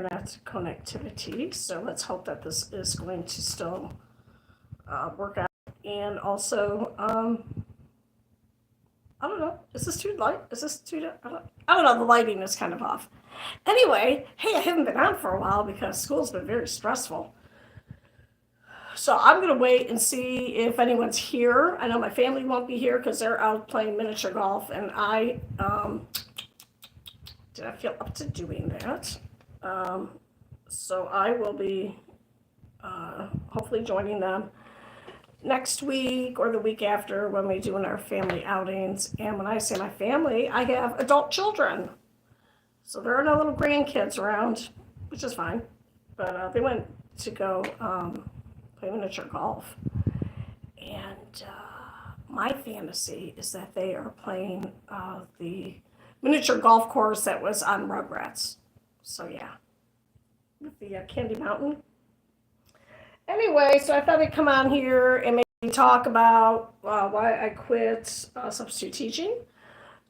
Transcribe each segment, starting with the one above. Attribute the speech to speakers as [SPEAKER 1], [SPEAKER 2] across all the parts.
[SPEAKER 1] internet connectivity. So let's hope that this is going to still work out. And also, I don't know. Is this too light? Is this too? I don't know. The lighting is kind of off. Anyway, hey, I haven't been on for a while because school's been very stressful. So I'm going to wait and see if anyone's here. I know my family won't be here because they're out playing miniature golf, and I didn't feel up to doing that. So I will be hopefully joining them next week or the week after when we're doing our family outings. And when I say my family, I have adult children. So there are no little grandkids around, which is fine. But they went to go play miniature golf. And my fantasy is that they are playing the miniature golf course that was on Rugrats. So yeah, with the Candy Mountain. Anyway, so I thought I'd come on here and maybe talk about why I quit substitute teaching.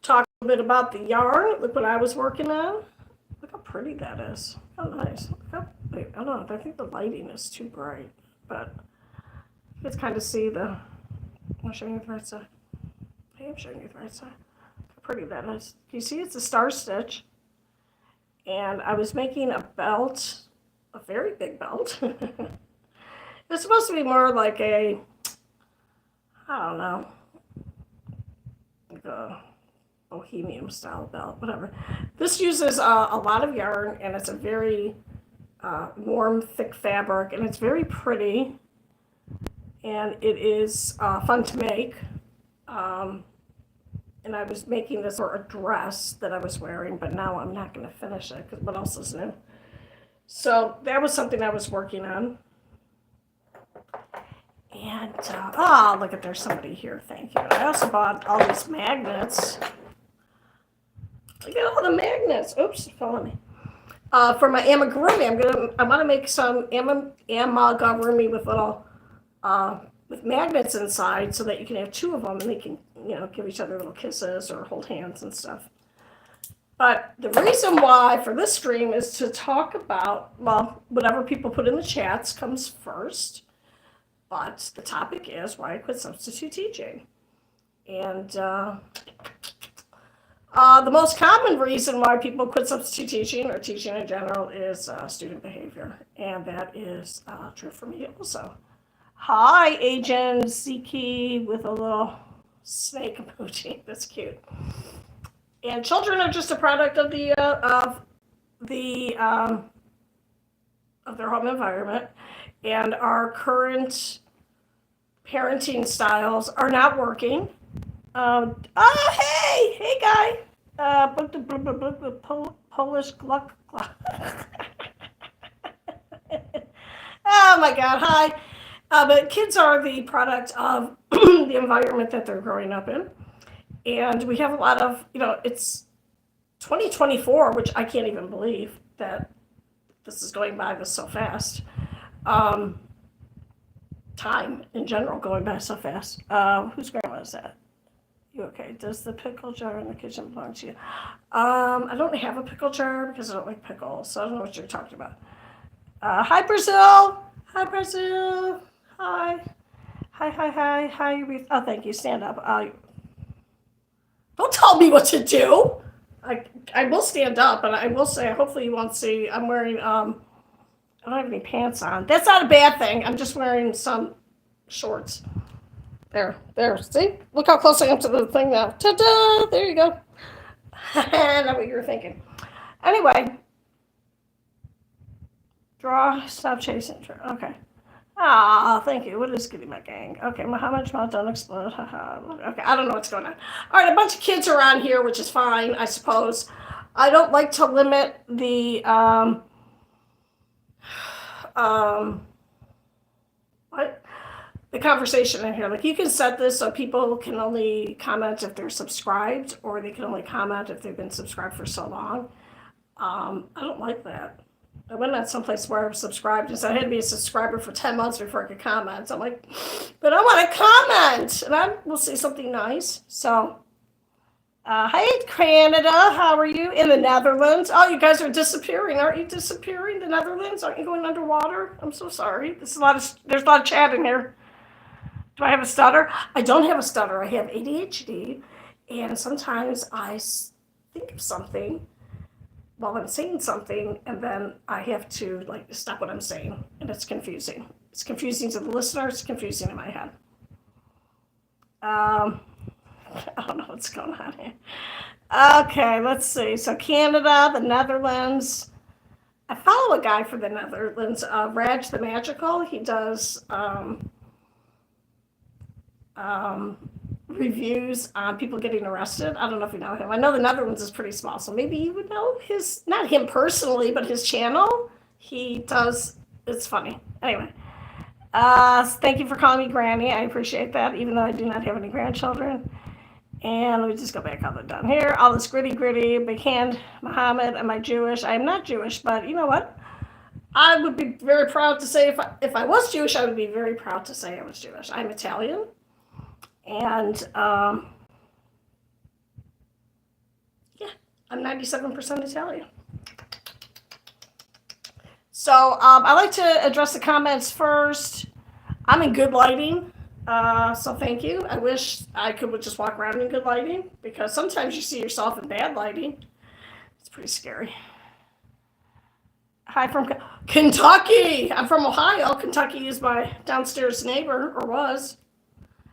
[SPEAKER 1] Talk a little bit about the yarn. Look what I was working on. Look how pretty that is. How nice. Wait, I don't know. I think the lighting is too bright, but you can kind of see the. I'm showing you the right side. I am showing you the right side. How pretty that is. You see, it's a star stitch, and I was making a belt, a very big belt. It's supposed to be more like a, I don't know, like a bohemian style belt, whatever. This uses a lot of yarn, and it's a very warm, thick fabric, and it's very pretty, and it is fun to make. And I was making this for a dress that I was wearing, but now I'm not going to finish it because what else is new? So that was something I was working on. And, look at, there's somebody here, thank you. I also bought all these magnets. Look at all the magnets. Oops, follow me. For my amigurumi, I want to make some amigurumi with little, with magnets inside so that you can have two of them and they can, give each other little kisses or hold hands and stuff. But the reason why for this stream is to talk about, well, whatever people put in the chats comes first. But the topic is why I quit substitute teaching. And the most common reason why people quit substitute teaching or teaching in general is student behavior. And that is true for me also. Hi, Agent Ziki with a little snake emoji. That's cute. And children are just a product of of their home environment. And our current parenting styles are not working. Hey guy. Polish Gluck. Oh my God, hi. But kids are the product of the environment that they're growing up in. And we have a lot of, it's 2024, which I can't even believe that this is going by this so fast. Time in general going by so fast. Whose grandma is that? You okay? Does the pickle jar in the kitchen belong to you? I don't have a pickle jar because I don't like pickles, so I don't know what you're talking about. Hi, Brazil. Hi, Brazil. Hi. Hi. Oh, thank you. Stand up. Don't tell me what to do. I will stand up, and I will say, hopefully you won't see, I'm wearing, I don't have any pants on. That's not a bad thing. I'm just wearing some shorts. There. See? Look how close I am to the thing now. Ta-da! There you go. I know what you were thinking. Anyway. Draw. Stop chasing. Okay. Thank you. What is Kitty my gang? Okay, how much mouth don't explode? Okay, I don't know what's going on. All right, a bunch of kids are on here, which is fine, I suppose. I don't like to limit the the conversation in here. Like, you can set this so people can only comment if they're subscribed, or they can only comment if they've been subscribed for so long. I don't like that. I went on someplace where I was subscribed and said I had to be a subscriber for 10 months before I could comment. So I'm like, but I want to comment, and I will say something nice. So Hey, Canada, how are you? In the Netherlands? Oh, you guys are disappearing. Aren't you disappearing? The Netherlands? Aren't you going underwater? I'm so sorry. There's a lot of chat in here. Do I have a stutter? I don't have a stutter. I have ADHD, and sometimes think of something while I'm saying something, and then I have to like stop what I'm saying, and it's confusing. It's confusing to the listener. It's confusing in my head. I don't know what's going on here. Okay, let's see. So Canada, the Netherlands. I follow a guy from the Netherlands, Raj the Magical. He does reviews on people getting arrested. I don't know if you know him. I know the Netherlands is pretty small, so maybe you would know not him personally, but his channel. He does, it's funny. Anyway, thank you for calling me Granny. I appreciate that, even though I do not have any grandchildren. And let me just go back all the way down here. All this gritty, big hand, Muhammad. Am I Jewish? I am not Jewish, but you know what? I would be very proud to say if I was Jewish, I would be very proud to say I was Jewish. I'm Italian. And yeah, I'm 97% Italian. So I like to address the comments first. I'm in good lighting. So thank you. I wish I could just walk around in good lighting, because sometimes you see yourself in bad lighting. It's pretty scary. Hi from Kentucky. I'm from Ohio. Kentucky is my downstairs neighbor, or was.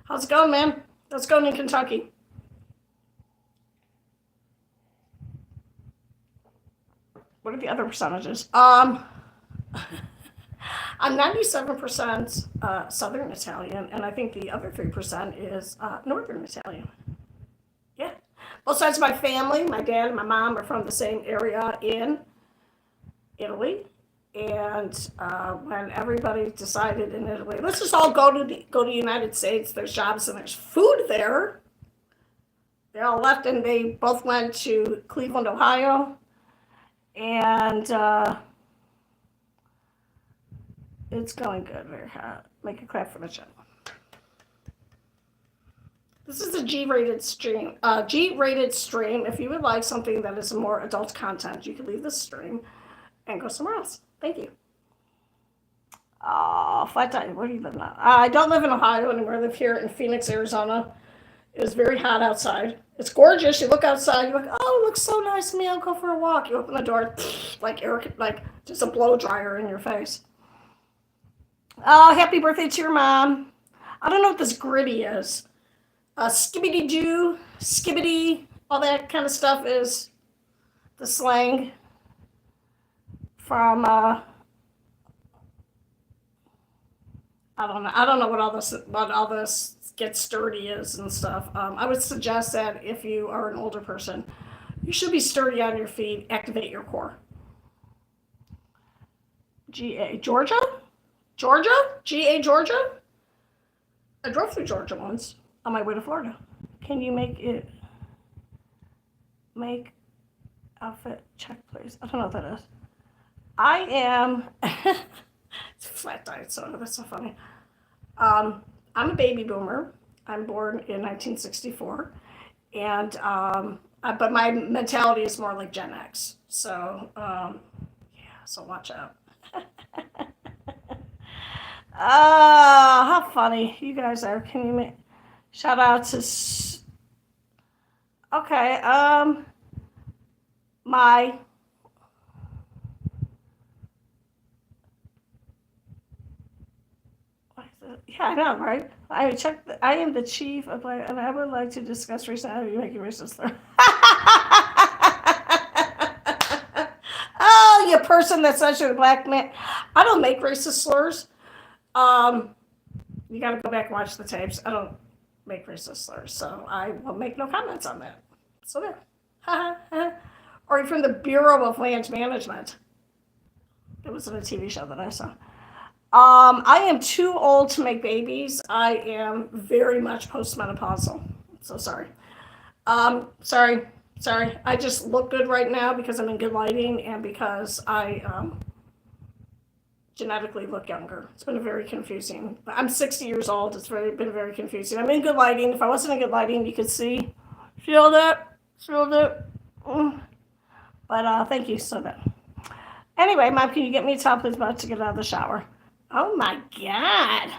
[SPEAKER 1] How's it going, man? How's it going in Kentucky? What are the other percentages? I'm 97% Southern Italian, and I think the other 3% is Northern Italian. Yeah. Both sides of my family, my dad and my mom, are from the same area in Italy. And when everybody decided in Italy, let's just all go to the United States, there's jobs and there's food there. They all left, and they both went to Cleveland, Ohio. And it's going good. Very hot. Make a clap for the show. This is a G-rated stream. G-rated stream. If you would like something that is more adult content, you can leave this stream and go somewhere else. Thank you. Oh, Flat Tire. Where do you live now? I don't live in Ohio anymore. I live here in Phoenix, Arizona. It was very hot outside. It's gorgeous. You look outside, you're like, oh, it looks so nice to me. I'll go for a walk. You open the door, like just a blow dryer in your face. Oh, happy birthday to your mom. I don't know what this gritty is. Skibbity Jew, skibbity, all that kind of stuff is the slang from I don't know what all this get sturdy is and stuff. I would suggest that if you are an older person, you should be sturdy on your feet. Activate your core. GA Georgia? GA Georgia? I drove through Georgia once on my way to Florida. Can you make outfit check, please? I don't know what that is. I am it's a flat diet soda. That's so funny. I'm a baby boomer. I'm born in 1964, and but my mentality is more like Gen X. So so watch out. How funny you guys are. Can you make shout out to okay, my yeah, I know, right? I am the chief of and I would like to discuss recent how you making racist slur. Oh, you person that says you're a black man. I don't make racist slurs. You gotta go back and watch the tapes. I don't make racist slurs, so I will make no comments on that. So there. Or from the Bureau of Land Management. It was in a TV show that I saw. I am too old to make babies. I am very much postmenopausal. So sorry. Sorry. I just look good right now because I'm in good lighting and because I genetically look younger. It's been very confusing. I'm 60 years old. It's been very confusing. I'm in good lighting. If I wasn't in good lighting, you could feel that. Spilled it. But thank you so much. Anyway, Mom, can you get me a towel, please? I'm about to get out of the shower. Oh my God.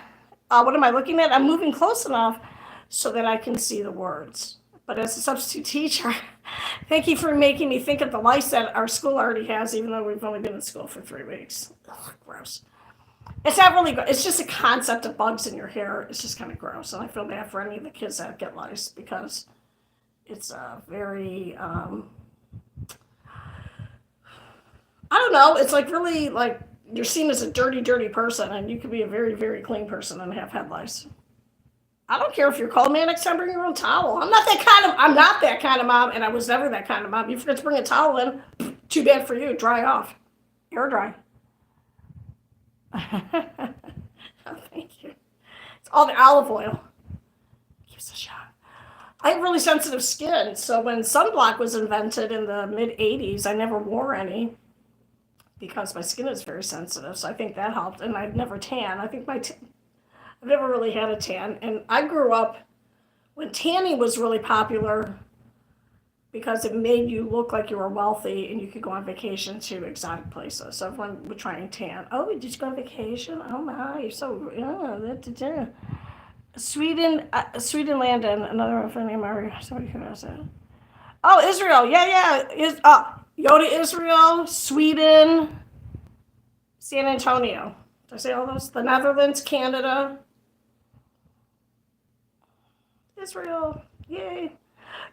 [SPEAKER 1] What am I looking at? I'm moving close enough so that I can see the words. But as a substitute teacher, thank you for making me think of the lice that our school already has, even though we've only been in school for 3 weeks. Ugh, gross. It's not really good. It's just a concept of bugs in your hair. It's just kind of gross. And I feel bad for any of the kids that get lice because it's a very, I don't know. It's like really like you're seen as a dirty, dirty person, and you could be a very, very clean person and have head lice. I don't care if you're cold, man. Next time, bring your own towel. I'm not that kind of mom, and I was never that kind of mom. You forget to bring a towel in. Too bad for you. Dry off. Air dry. Oh, thank you. It's all the olive oil. Gives a shot. I have really sensitive skin, so when sunblock was invented in the mid '80s, I never wore any because my skin is very sensitive. So I think that helped, and I'd never tan. I think I've never really had a tan, and I grew up when tanning was really popular because it made you look like you were wealthy and you could go on vacation to exotic places. So everyone would try and tan. Oh, did you go on vacation? Oh my, you're so Sweden Landon, another one from the America. Somebody could ask that. Oh, Israel, yeah. Yoda, Israel, Sweden, San Antonio. Did I say all those? The Netherlands, Canada, Israel, yay.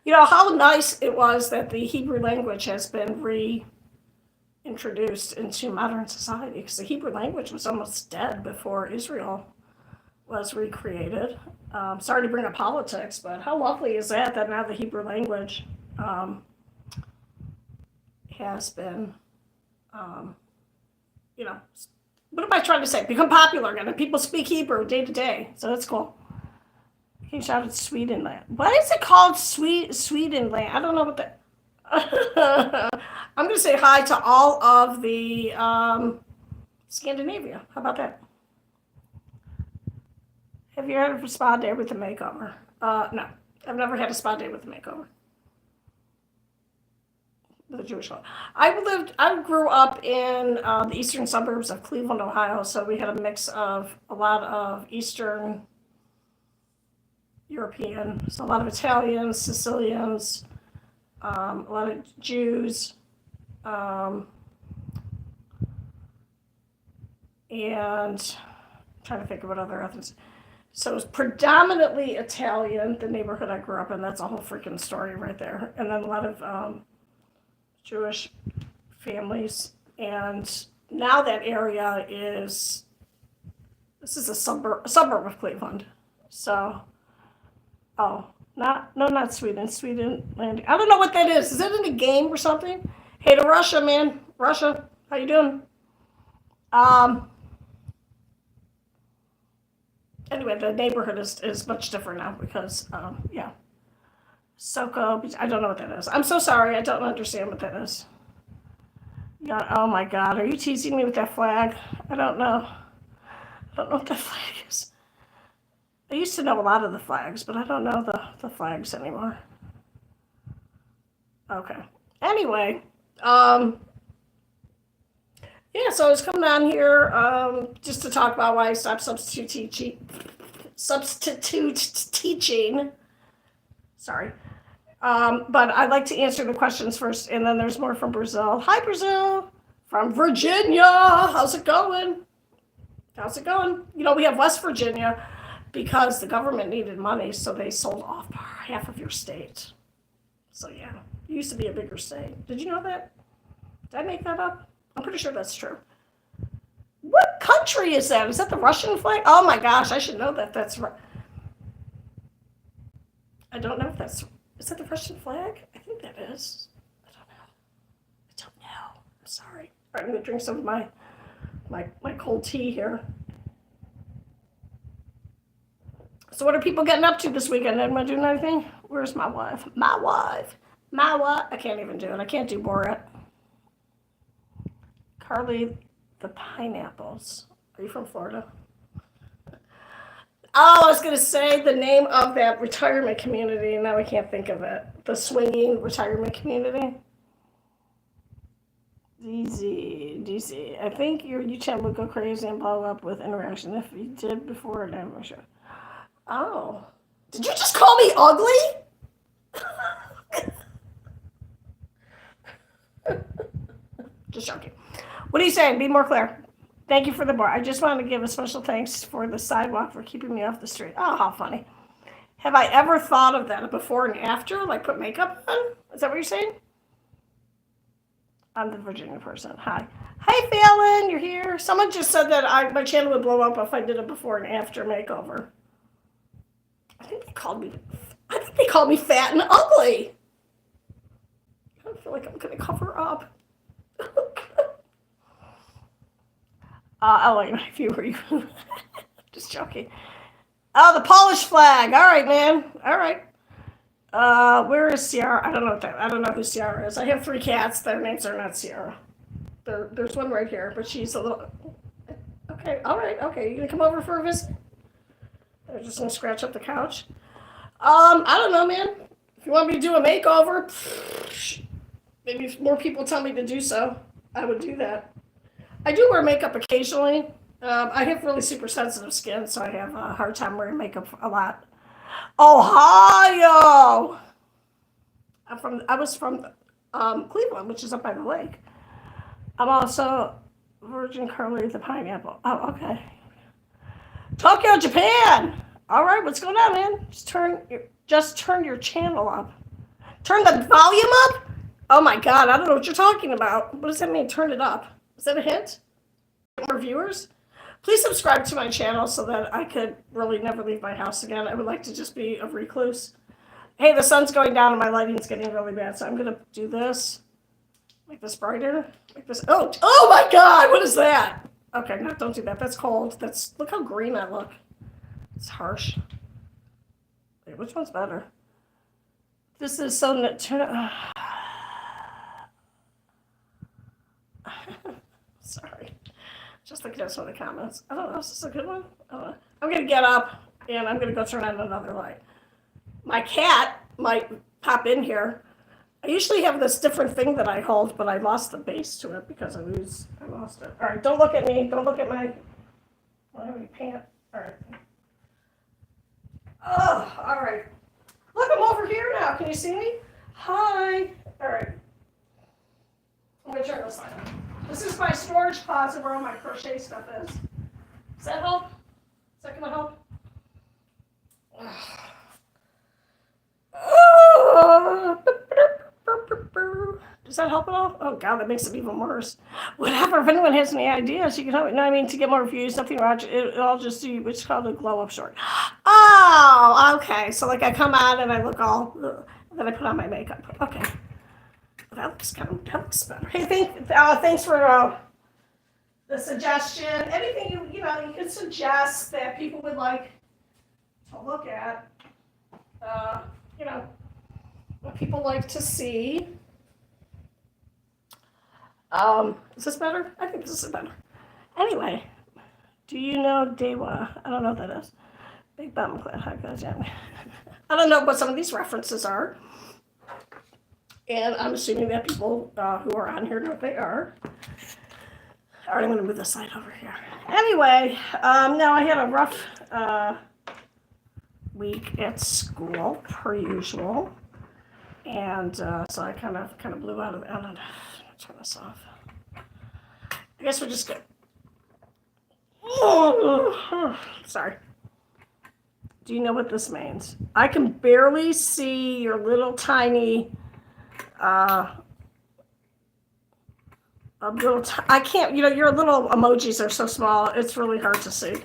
[SPEAKER 1] You know how nice it was that the Hebrew language has been reintroduced into modern society, because the Hebrew language was almost dead before Israel was recreated. Sorry to bring up politics, but how lovely is that now the Hebrew language has been, what am I trying to say? Become popular again, and people speak Hebrew day to day, so that's cool. He shouted Swedenland. What is it called? Swedenland. I don't know what that. I'm going to say hi to all of the Scandinavia. How about that? Have you heard of a spa day with a makeover? No, I've never had a spa day with a makeover. The Jewish one. I grew up in the eastern suburbs of Cleveland, Ohio, so we had a mix of a lot of Eastern European, so a lot of Italians, Sicilians, a lot of Jews, and I'm trying to think of what other ethnic. So it was predominantly Italian, the neighborhood I grew up in. That's a whole freaking story right there. And then a lot of Jewish families. And now that area this is a suburb of Cleveland. So, not Sweden. Sweden landing. I don't know what that is. Is that in a game or something? Hey, to Russia, man. Russia, how you doing? Anyway, the neighborhood is much different now because, yeah. Soko, I don't know what that is. I'm so sorry. I don't understand what that is. Yeah, oh my God. Are you teasing me with that flag? I don't know. I don't know what that flag is. I used to know a lot of the flags, but I don't know the flags anymore. Okay. Anyway, yeah, so I was coming on here just to talk about why I stopped substitute teaching. Sorry. But I'd like to answer the questions first, and then there's more from Brazil. Hi, Brazil. From Virginia. How's it going? How's it going? You know, we have West Virginia because the government needed money, so they sold off half of your state. So, yeah, it used to be a bigger state. Did you know that? Did I make that up? I'm pretty sure that's true. What country is that? Is that the Russian flag? Oh, my gosh, I should know that. That's right. I don't know if that's... Is that the Russian flag? I think that is. I don't know. I'm sorry. All right, I'm going to drink some of my cold tea here. So what are people getting up to this weekend? Anyone doing anything? Where's my wife? My wife. I can't even do it. I can't do Borat. Carly, the pineapples. Are you from Florida? Oh, I was going to say the name of that retirement community, and now I can't think of it. The swinging retirement community. DZ. I think your YouTube would go crazy and blow up with interaction if you did before and after. Oh. Did you just call me ugly? Just joking. What are you saying? Be more clear. Thank you for the bar. I just want to give a special thanks for the sidewalk for keeping me off the street. Oh, how funny. Have I ever thought of that before and after? Like put makeup on? Is that what you're saying? I'm the Virginia person. Hi. Hi, Fallon. You're here. Someone just said that my channel would blow up if I did a before and after makeover. I think they called me fat and ugly. I feel like I'm going to cover up. Oh, wait, my viewer. Just joking. Oh, the Polish flag. All right, man. All right. Where is Ciara? I don't know who Ciara is. I have 3 cats. Their names are not Ciara. There's one right here, but she's a little. Okay. All right. Okay. You gonna come over for a visit? They're just gonna scratch up the couch. I don't know, man. If you want me to do a makeover, maybe if more people tell me to do so, I would do that. I do wear makeup occasionally. I have really super sensitive skin, so I have a hard time wearing makeup a lot. Ohio! I was from Cleveland, which is up by the lake. I'm also Virgin Carly the Pineapple. Oh, okay. Tokyo, Japan! All right, what's going on, man? Just turn your channel up. Turn the volume up? Oh my God, I don't know what you're talking about. What does that mean, turn it up? Is that a hint? More viewers? Please subscribe to my channel so that I could really never leave my house again. I would like to just be a recluse. Hey, the sun's going down and my lighting's getting really bad, so I'm going to do this. Make this brighter. Make this. Oh my God, what is that? Okay, no, don't do that. That's cold. Look how green I look. It's harsh. Wait, which one's better? This is so... Sorry. Just looking at some of the comments. I don't know. Is this a good one? I'm going to get up and I'm going to go turn on another light. My cat might pop in here. I usually have this different thing that I hold, but I lost the base to it because I lost it. All right, don't look at me. Don't look at my pants. All right. Oh, all right. Look, I'm over here now. Can you see me? Hi. All right. I'm going to turn this light on. This is my storage closet where all my crochet stuff is. Does that help? Is that going to help? Does that help at all? Oh God, that makes it even worse. Whatever. If anyone has any ideas, you can help me. No, I mean to get more views, nothing wrong. I'll just do what's called a glow up short. Oh, okay. So like I come on and I look all, then I put on my makeup. Okay. That looks better. Hey, thanks for the suggestion. Anything you could suggest that people would like to look at. What people like to see. Is this better? I think this is better. Anyway, do you know Dewa? I don't know what that is. Big Bum Clan. I don't know what some of these references are. And I'm assuming that people who are on here know what they are. All right, I'm going to move this light over here. Anyway, now I had a rough week at school, per usual. And so I kind of blew out of it. I'm going to turn this off. I guess we're just good. Sorry. Do you know what this means? I can barely see your little tiny... I can't, your little emojis are so small, it's really hard to see.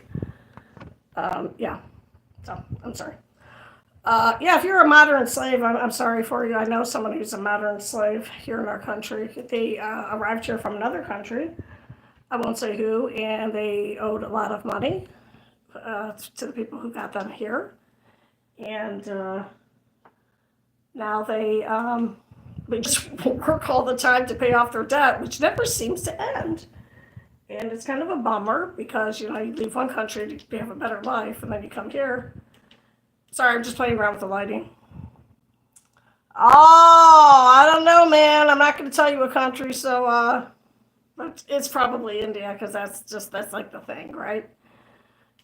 [SPEAKER 1] Yeah, so I'm sorry. Yeah, if you're a modern slave, I'm sorry for you. I know someone who's a modern slave here in our country. They arrived here from another country, I won't say who, and they owed a lot of money to the people who got them here. And now they just work all the time to pay off their debt, which never seems to end. And it's kind of a bummer because, you leave one country to have a better life and then you come here. Sorry, I'm just playing around with the lighting. Oh, I don't know, man. I'm not going to tell you a country, so but it's probably India because that's like the thing, right?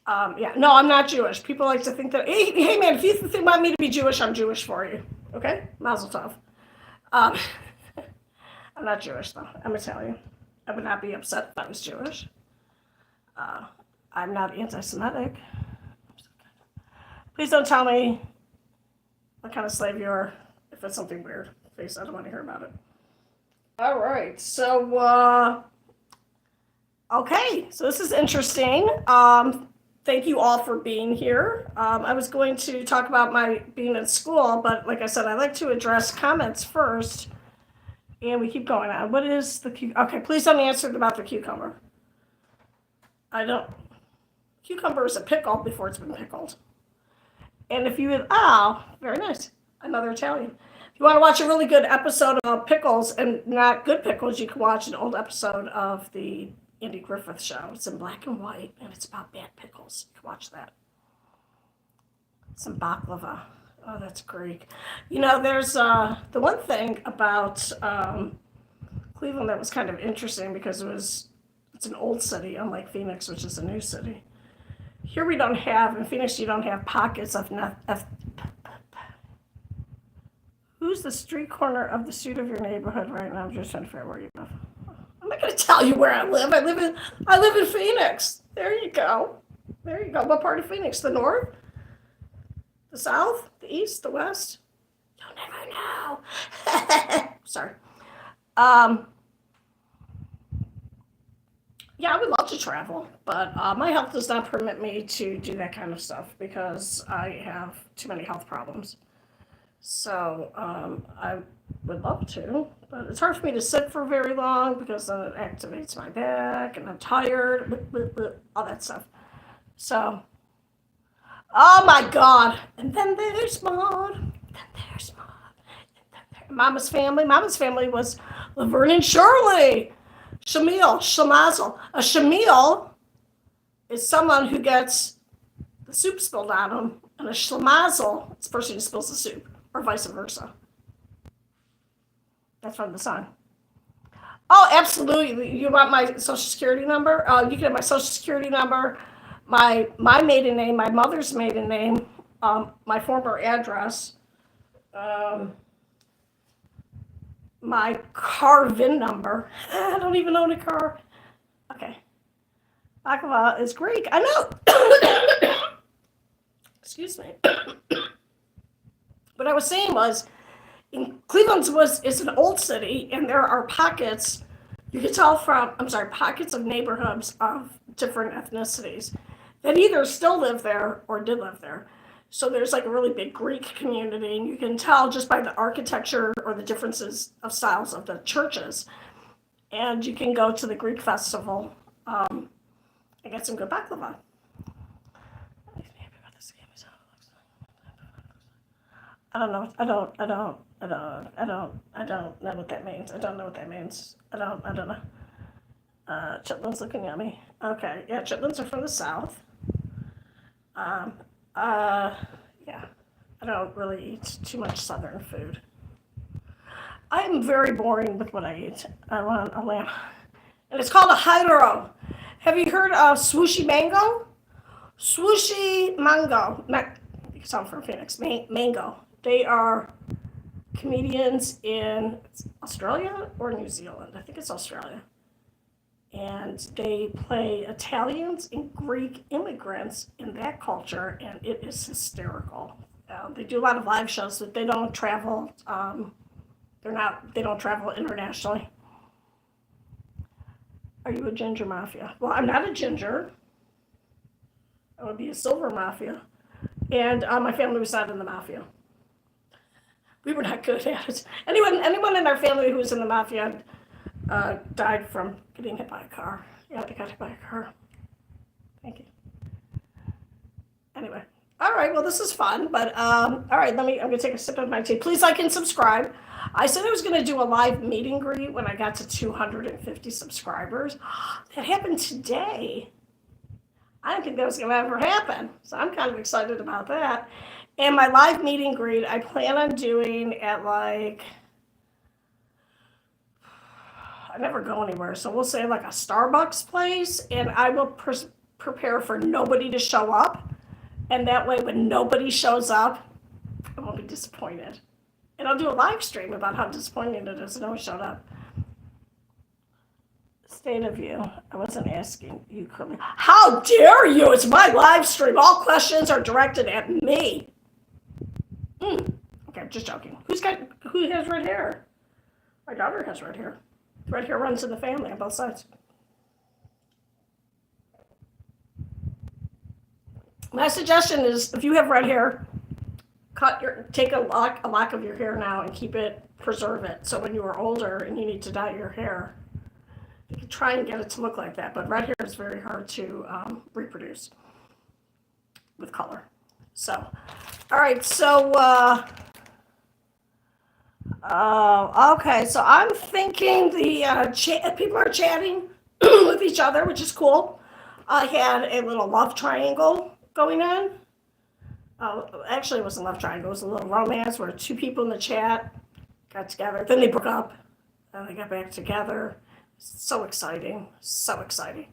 [SPEAKER 1] Yeah, no, I'm not Jewish. People like to think that, hey man, if you want me to be Jewish, I'm Jewish for you. Okay? Mazel tov. Um, I'm not Jewish, though. I'm Italian. I would not be upset if I was Jewish. I'm not anti-Semitic. Please don't tell me what kind of slave you are if it's something weird. Please, I don't want to hear about it. All right, so, okay, so this is interesting. Thank you all for being here. I was going to talk about my being in school, but like I said, I like to address comments first. And we keep going on. What is the okay, please don't answer about the cucumber. I don't. Cucumber is a pickle before it's been pickled. And if you would, very nice. Another Italian. If you want to watch a really good episode of pickles and not good pickles, you can watch an old episode of the Andy Griffith Show. It's in black and white, and it's about bad pickles. You can watch that. Some baklava. Oh, that's Greek. There's the one thing about Cleveland that was kind of interesting because it's an old city, unlike Phoenix, which is a new city. Here we don't have, in Phoenix, you don't have pockets of who's the street corner of the street of your neighborhood right now? I'm just trying to figure out where you live. I'm not going to tell you where I live. I live in Phoenix. There you go. What part of Phoenix? The north? The south? The east? The west? You'll never know. Sorry. Yeah, I would love to travel, but my health does not permit me to do that kind of stuff because I have too many health problems. So I would love to, but it's hard for me to sit for very long because then it activates my back and I'm tired, all that stuff. So, oh my God. And then there's Maud. Mama's family. Mama's family was Laverne and Shirley. Shamil, Shamazel. A Shamil is someone who gets the soup spilled on them, and a Shlemazel is the person who spills the soup, or vice versa. That's from the song. Oh, absolutely. You want my social security number? You can have my social security number, my maiden name, my mother's maiden name, my former address, my car VIN number. I don't even own a car. Okay. Baklava is Greek. I know. Excuse me. What I was saying was, Cleveland is an old city, and there are pockets, you can tell from, pockets of neighborhoods of different ethnicities that either still live there or did live there. So there's like a really big Greek community, and you can tell just by the architecture or the differences of styles of the churches. And you can go to the Greek festival and get some good baklava. I don't know. I don't know what that means. I don't know. Chitlins looking at me. Okay, yeah, chitlins are from the south. Yeah, I don't really eat too much southern food. I'm very boring with what I eat. I want a lamb. And it's called a hydro. Have you heard of swooshy mango? Swooshy mango. Because I'm from Phoenix. Mango. They are comedians in Australia or New Zealand. I think it's Australia. And they play Italians and Greek immigrants in that culture, and it is hysterical. They do a lot of live shows, but they don't travel. They don't travel internationally. Are you a ginger mafia? Well, I'm not a ginger. I would be a silver mafia, and my family was not in the mafia. We were not good at it. Anyone in our family who was in the mafia died from getting hit by a car. Yeah, they got hit by a car. Thank you. Anyway, all right. Well, this is fun, but all right. I'm gonna take a sip of my tea. Please like and subscribe. I said I was going to do a live meet and greet when I got to 250 subscribers. That happened today. I didn't think that was going to ever happen. So I'm kind of excited about that. And my live meet and greet, I plan on doing at like, I never go anywhere. So we'll say like a Starbucks place, and I will prepare for nobody to show up. And that way, when nobody shows up, I won't be disappointed. And I'll do a live stream about how disappointing it is that no one showed up. State of you. I wasn't asking you, Curly. How dare you? It's my live stream. All questions are directed at me. Okay, just joking. Who has red hair? My daughter has red hair. Red hair runs in the family on both sides. My suggestion is, if you have red hair, take a lock of your hair now and preserve it. So when you are older and you need to dye your hair, you can try and get it to look like that. But red hair is very hard to reproduce with color. So, all right. So, okay. So I'm thinking the people are chatting with each other, which is cool. I had a little love triangle going on. Actually, it wasn't a love triangle. It was a little romance where two people in the chat got together. Then they broke up, and they got back together. So exciting. So exciting.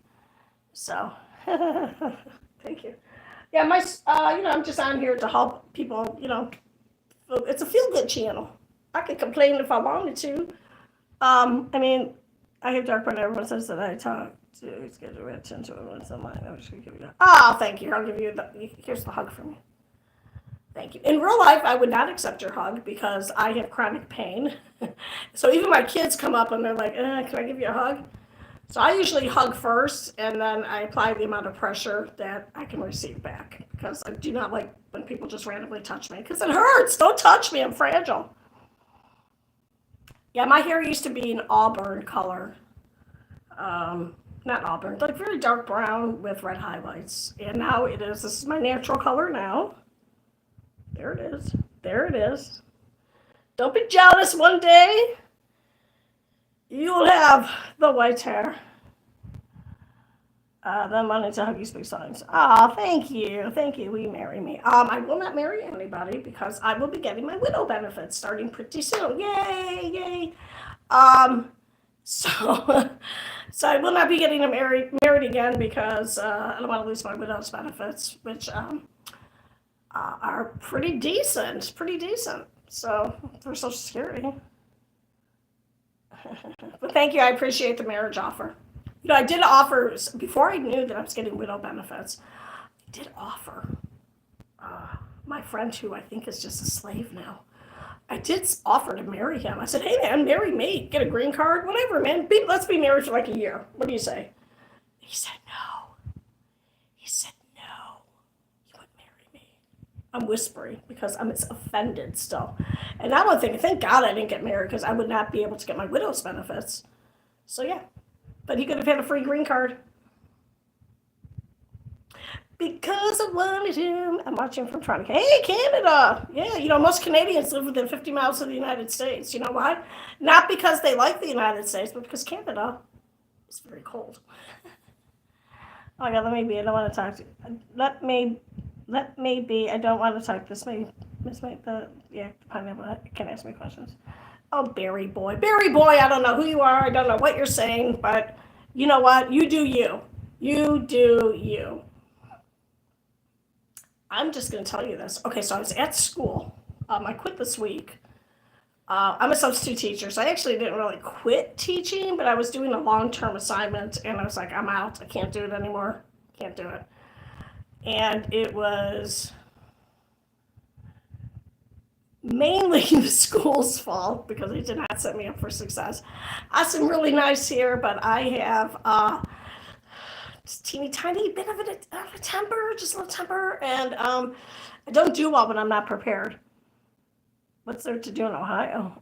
[SPEAKER 1] So, thank you. Yeah, I'm just on here to help people, it's a feel-good channel. I could complain if I wanted to. I mean, I have dark brown. Everyone says that I talk to get a attention to everyone's in line. I'm just going to give you that. Oh, thank you. I'll give you here's the hug from me. Thank you. In real life, I would not accept your hug because I have chronic pain. So even my kids come up and they're like, can I give you a hug? So I usually hug first, and then I apply the amount of pressure that I can receive back, because I do not like when people just randomly touch me, because it hurts. Don't touch me. I'm fragile. Yeah, my hair used to be an auburn color. Not auburn, like very dark brown with red highlights. And now this is my natural color now. There it is. There it is. Don't be jealous. One day, you'll have the white hair. Then money to hug you, speak signs. Oh, thank you. Thank you. Will you marry me? I will not marry anybody because I will be getting my widow benefits starting pretty soon. Yay, yay. So I will not be getting married again because I don't want to lose my widow's benefits, which are pretty decent. So for Social Security. But thank you. I appreciate the marriage offer. I did offer, before I knew that I was getting widow benefits, I did offer my friend, who I think is just a slave now, I did offer to marry him. I said, hey, man, marry me. Get a green card, whatever, man. Let's be married for like a year. What do you say? He said, no. He said, no. You wouldn't marry me. I'm whispering because I'm offended still. And now I'm thinking, thank God I didn't get married because I would not be able to get my widow's benefits. So, yeah. But he could have had a free green card. Because I wanted him. I'm watching from Toronto. Hey, Canada. Yeah, most Canadians live within 50 miles of the United States. You know why? Not because they like the United States, but because Canada is very cold. Oh my God, let me be. I don't want to talk to you. Let me be. I don't want to talk. This may pineapple can ask me questions. Oh, Barry boy, I don't know who you are. I don't know what you're saying, but you know what? You do you. You do you. I'm just going to tell you this. Okay, so I was at school. I quit this week. I'm a substitute teacher, so I actually didn't really quit teaching, but I was doing a long-term assignment, and I was like, I'm out. I can't do it anymore. Can't do it. And it was mainly the school's fault because they did not set me up for success. I seem really nice here, but I have just teeny tiny bit of a temper, just a little temper, and I don't do well when I'm not prepared. What's there to do in Ohio?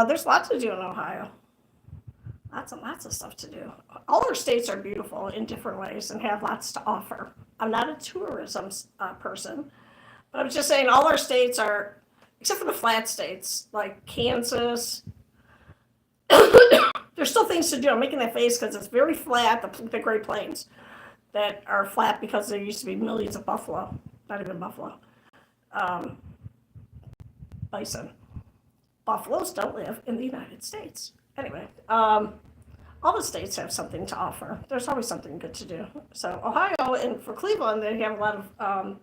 [SPEAKER 1] There's lots to do in Ohio. Lots and lots of stuff to do. All our states are beautiful in different ways and have lots to offer. I'm not a tourism person, but I'm just saying all our states are except for the flat states like Kansas. There's still things to do. I'm making that face because it's very flat, the Great Plains that are flat because there used to be millions of buffalo, not even buffalo, um, bison. Buffaloes don't live in the United States. Anyway, all the states have something to offer. There's always something good to do. So Ohio and for Cleveland, they have a lot of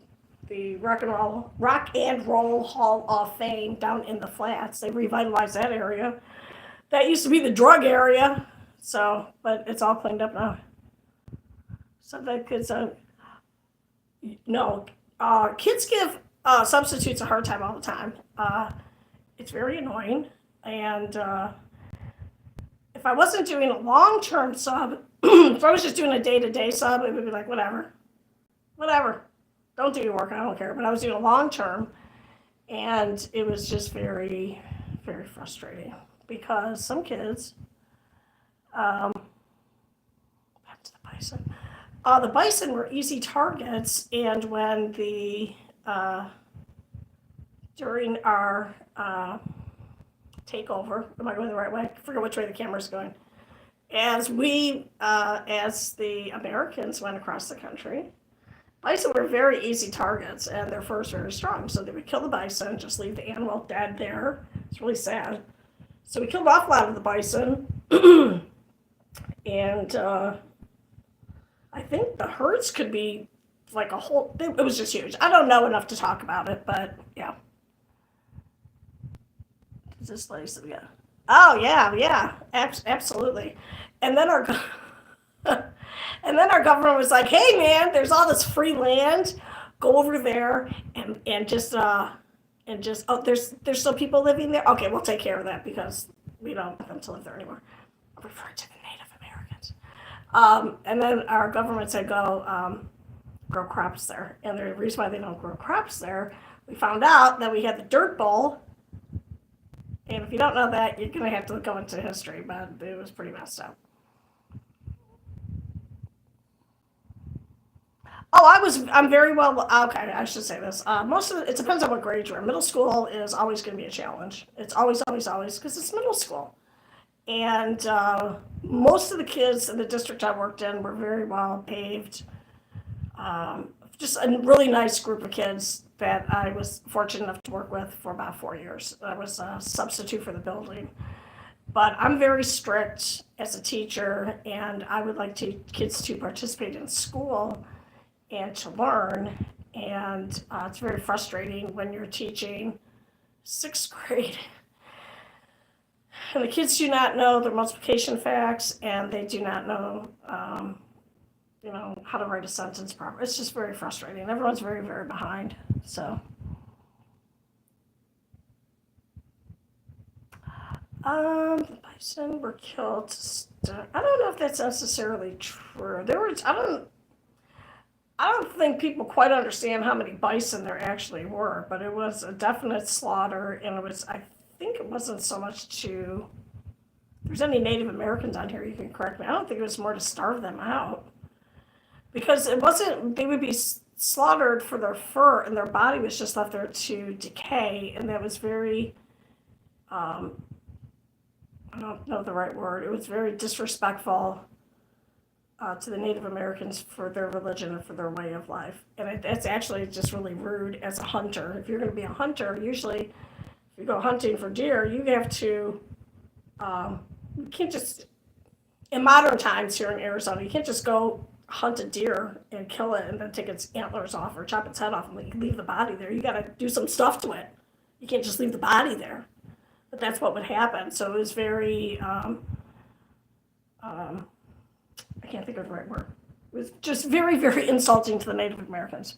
[SPEAKER 1] the Rock and Roll Hall of Fame down in the Flats. They revitalized that area. That used to be the drug area. So, but it's all cleaned up now. So that kids, no, kids give substitutes a hard time all the time. It's very annoying, and if I wasn't doing a long-term sub, if I was just doing a day-to-day sub, it would be like, whatever, don't do your work, I don't care. But I was doing a long-term, and it was just very, very frustrating because some kids, back to the bison. The bison were easy targets, and when during our takeover, am I going the right way? I forget which way the camera's going. As the Americans went across the country, bison were very easy targets, and their fur is very strong. So they would kill the bison, just leave the animal dead there. It's really sad. So we killed an awful lot of the bison, and I think the herds could be like a whole, it was just huge. I don't know enough to talk about it, but yeah. Is this place? Yeah. Oh, yeah, absolutely. And then our government was like, hey, man, there's all this free land. Go over there and just there's still people living there. Okay, we'll take care of that because we don't want them to live there anymore. I'll refer to the Native Americans. And then our government said go grow crops there. And the reason why they don't grow crops there, we found out that we had the Dirt Bowl. And if you don't know that, you're going to have to go into history, but it was pretty messed up. I'm very well, okay, I should say this. It depends on what grade you're in. Middle school is always going to be a challenge. It's always, because it's middle school. And most of the kids in the district I worked in were very well behaved. Just a really nice group of kids that I was fortunate enough to work with for about 4 years. I was a substitute for the building. But I'm very strict as a teacher, and I would like kids to participate in school and to learn. And it's very frustrating when you're teaching 6th grade. And the kids do not know their multiplication facts, and they do not know how to write a sentence properly. It's just very frustrating. Everyone's very, very behind. So, the bison were killed. I don't know if that's necessarily true. I don't think people quite understand how many bison there actually were, but it was a definite slaughter, and I think it wasn't so much if there's any Native Americans on here, you can correct me. I don't think it was more to starve them out. Because it wasn't, they would be slaughtered for their fur, and their body was just left there to decay, and that was very, I don't know the right word, it was very disrespectful to the Native Americans for their religion and for their way of life. And it's actually just really rude as a hunter. If you're going to be a hunter, usually, if you go hunting for deer, you have to, you can't just, in modern times here in Arizona, you can't just go hunt a deer and kill it and then take its antlers off or chop its head off and leave the body there. You got to do some stuff to it. You can't just leave the body there. But that's what would happen. So it was very, I can't think of the right word. It was just very, very insulting to the Native Americans.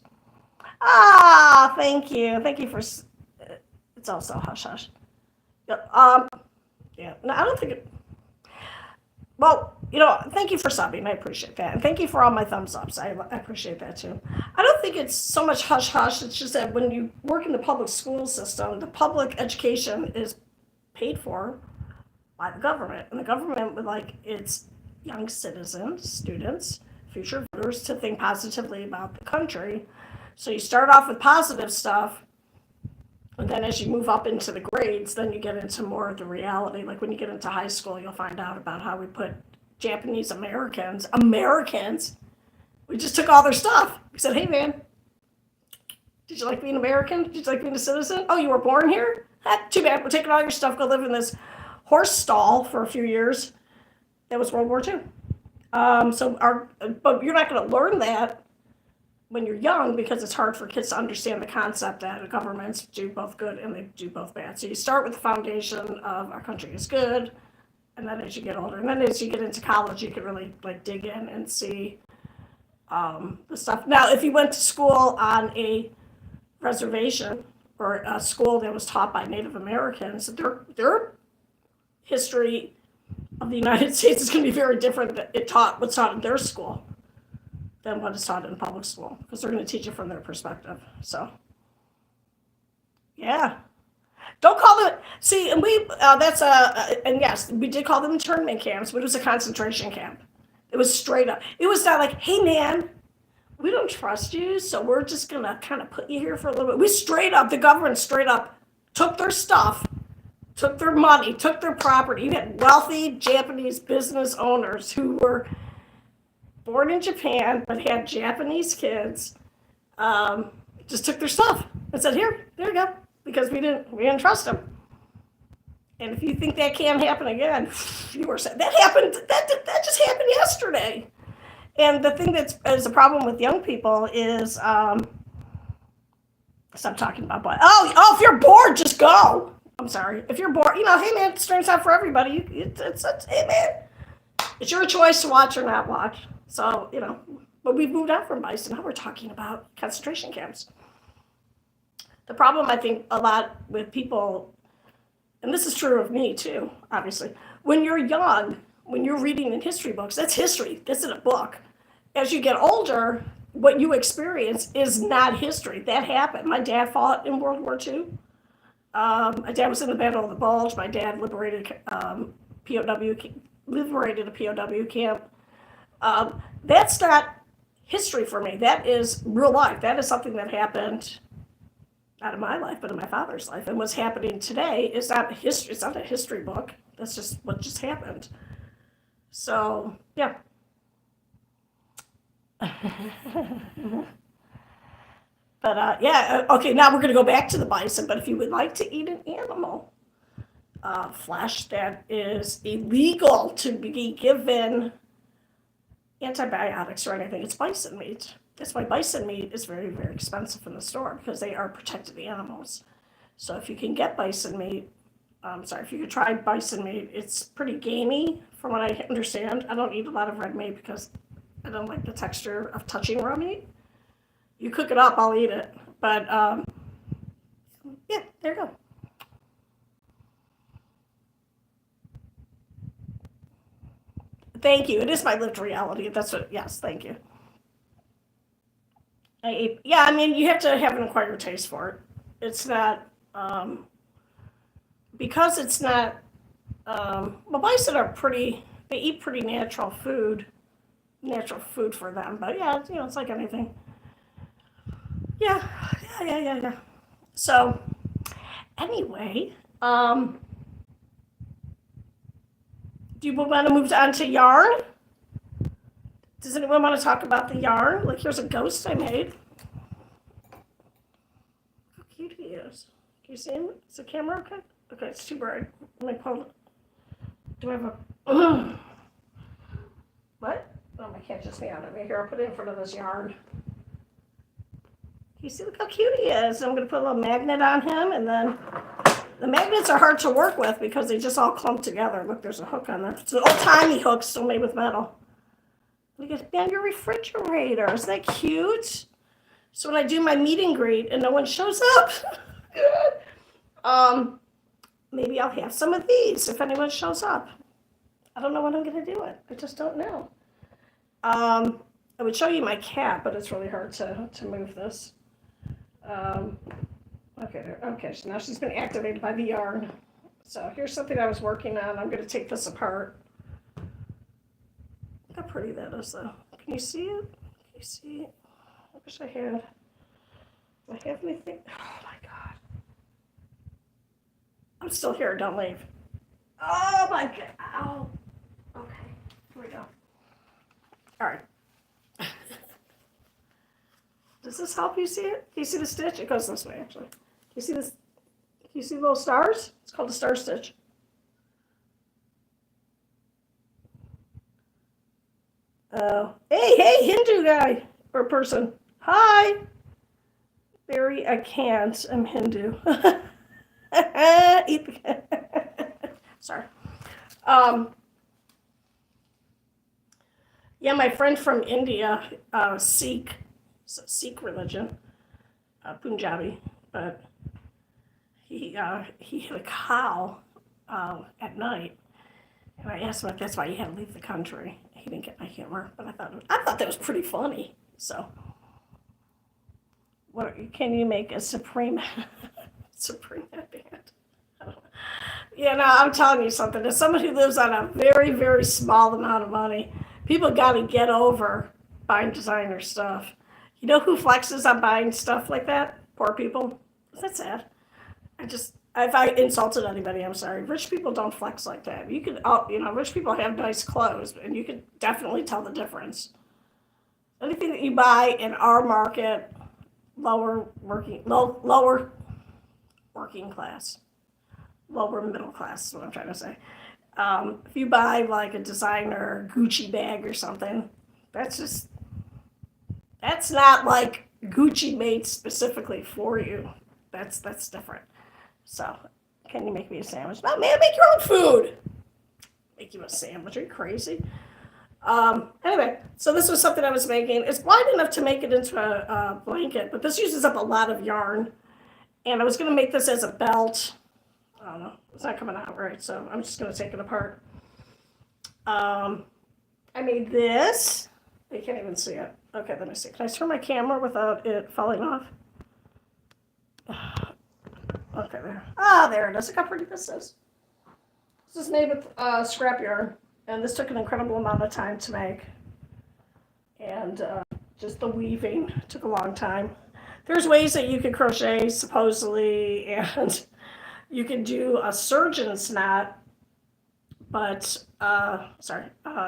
[SPEAKER 1] Thank you. Thank you for, it's also hush hush. Yeah, no, I don't think it, well, thank you for subbing. I appreciate that. And thank you for all my thumbs ups. I appreciate that too. I don't think it's so much hush hush. It's just that when you work in the public school system, the public education is paid for by the government. And the government would like its young citizens, students, future voters to think positively about the country. So you start off with positive stuff, But then as you move up into the grades, then you get into more of the reality. Like when you get into high school, you'll find out about how we put Japanese Americans, we just took all their stuff. We said, hey man, did you like being American? Did you like being a citizen? Oh, you were born here? Too bad, we're taking all your stuff, go live in this horse stall for a few years. That was World War II. But you're not gonna learn that when you're young because it's hard for kids to understand the concept that governments do both good and they do both bad. So you start with the foundation of our country is good, and then as you get older, and then as you get into college, you can really like dig in and see the stuff. Now, if you went to school on a reservation or a school that was taught by Native Americans, their history of the United States is going to be very different. What's taught in their school than what is taught in public school because they're going to teach it from their perspective. So, yeah. Don't call them, see, and and yes, we did call them internment camps, but it was a concentration camp. It was straight up. It was not like, hey man, we don't trust you, so we're just going to kind of put you here for a little bit. The government straight up took their stuff, took their money, took their property. You had wealthy Japanese business owners who were born in Japan but had Japanese kids, just took their stuff and said, there you go, because we didn't trust them. And if you think that can't happen again, you were saying that happened. That just happened yesterday. And the thing is a problem with young people is stop talking about what. Oh, if you're bored, just go. I'm sorry. If you're bored, hey man, stream's not for everybody. Hey man, it's your choice to watch or not watch. So but we've moved on from Bison. Now we're talking about concentration camps. The problem I think a lot with people, and this is true of me too, obviously, when you're young, when you're reading in history books, that's history. This is a book. As you get older, what you experience is not history. That happened. My dad fought in World War II. My dad was in the Battle of the Bulge. My dad liberated a POW camp. That's not history for me. That is real life. That is something that happened not in my life, but in my father's life. And what's happening today is not history. It's not a history book. That's just what just happened. So, yeah. But, okay, now we're going to go back to the bison. But if you would like to eat an animal flesh that is illegal to be given antibiotics or anything, it's bison meat. That's why bison meat is very, very expensive in the store because they are protected animals. So if you can get bison meat, if you could try bison meat, it's pretty gamey from what I understand. I don't eat a lot of red meat because I don't like the texture of touching raw meat. You cook it up, I'll eat it. But yeah, there you go. Thank you. It is my lived reality. Yes, thank you. You have to have an acquired taste for it. It's not, because it's not, bison they eat pretty natural food for them. But yeah, it's like anything. Yeah. So, anyway, do you want to move on to yarn? Does anyone want to talk about the yarn? Like, here's a ghost I made. How cute he is. Can you see him? Is the camera okay? Okay, it's too bright. Let me pull it. Do I have a... What? Oh, my cat just meowed at me. Here, I'll put it in front of this yarn. You see, look how cute he is. I'm going to put a little magnet on him, and then the magnets are hard to work with because they just all clump together. Look, there's a hook on there. It's an old-timey hook, still made with metal. Look at your refrigerator. Isn't that cute? So when I do my meet and greet and no one shows up, maybe I'll have some of these if anyone shows up. I don't know when I'm going to do it. I just don't know. I would show you my cat, but it's really hard to move this. Okay, so now she's been activated by the yarn. So here's something I was working on. I'm going to take this apart. Look how pretty that is, though. Can you see it? Can you see it? I wish I had. Do I have anything? Oh, my God. I'm still here. Don't leave. Oh my God. Oh. Okay. Here we go. All right. Does this help you see it? Can you see the stitch? It goes this way, actually. Can you see this? Can you see the little stars? It's called a star stitch. Oh. Hey, Hindu guy or person. Hi. Barry, I can't. I'm Hindu. Sorry. Yeah, my friend from India, Sikh religion, Punjabi, but he hit a cow at night, and I asked him if that's why he had to leave the country. He didn't get my humor, but I thought that was pretty funny. So, what can you make a supreme supreme headband? Yeah, no, I'm telling you something. As someone who lives on a very, very small amount of money, people got to get over buying designer stuff. You know who flexes on buying stuff like that? Poor people. That's sad. If I insulted anybody, I'm sorry. Rich people don't flex like that. You could, rich people have nice clothes, and you could definitely tell the difference. Anything that you buy in our market, lower working class, lower middle class is what I'm trying to say. If you buy like a designer Gucci bag or something, that's not like Gucci made specifically for you. That's different. So, can you make me a sandwich? No, man, make your own food. Make you a sandwich? Are you crazy? Anyway, so this was something I was making. It's wide enough to make it into a blanket, but this uses up a lot of yarn. And I was going to make this as a belt. I don't know. It's not coming out right, so I'm just going to take it apart. I made this. You can't even see it. Okay, let me see. Can I turn my camera without it falling off? Okay, there. There it is. Look how pretty this is. This is made with scrap yarn, and this took an incredible amount of time to make. And just the weaving took a long time. There's ways that you can crochet, supposedly, and you can do a surgeon's knot, but, a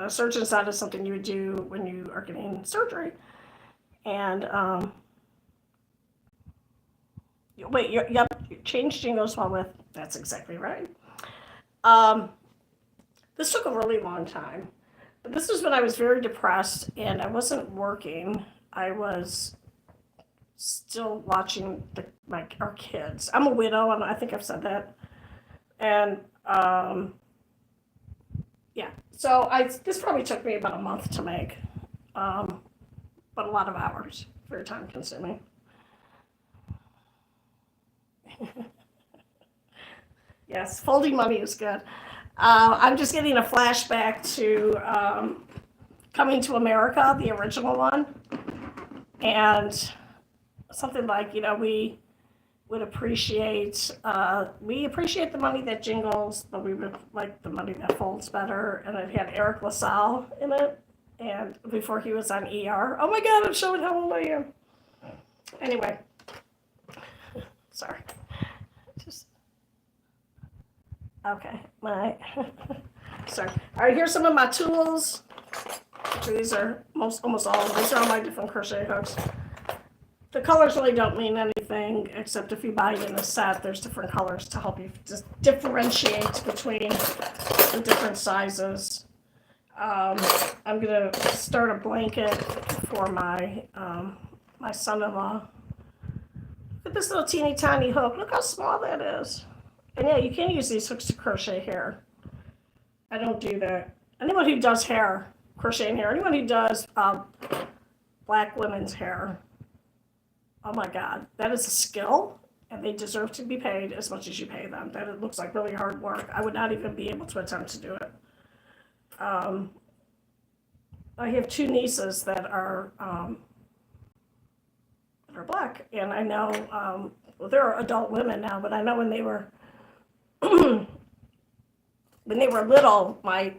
[SPEAKER 1] surgeon's knot is something you would do when you are getting surgery. And, wait, yep, change jingles while with, that's exactly right. This took a really long time, but this was when I was very depressed and I wasn't working. I was still watching our kids. I'm a widow, and I think I've said that. And yeah, so this probably took me about a month to make, but a lot of hours, very time consuming. Yes, folding money is good. I'm just getting a flashback to Coming to America, the original one, and something like, we would appreciate, the money that jingles, but we would like the money that folds better. And it had Eric LaSalle in it, and before he was on ER. Oh my God, I'm showing how old I am. Anyway, sorry. Okay, sorry. All right, here's some of my tools. Actually, these are almost all of them. These are all my different crochet hooks. The colors really don't mean anything, except if you buy it in a set, there's different colors to help you just differentiate between the different sizes. I'm gonna start a blanket for my my son-in-law. Look at this little teeny tiny hook. Look how small that is. And yeah, you can use these hooks to crochet hair. I don't do that. Anyone who does hair, crocheting hair, anyone who does black women's hair, oh my God, that is a skill, and they deserve to be paid as much as you pay them. That it looks like really hard work. I would not even be able to attempt to do it. I have two nieces that are black, and I know, well, they're adult women now, but I know when they were little, my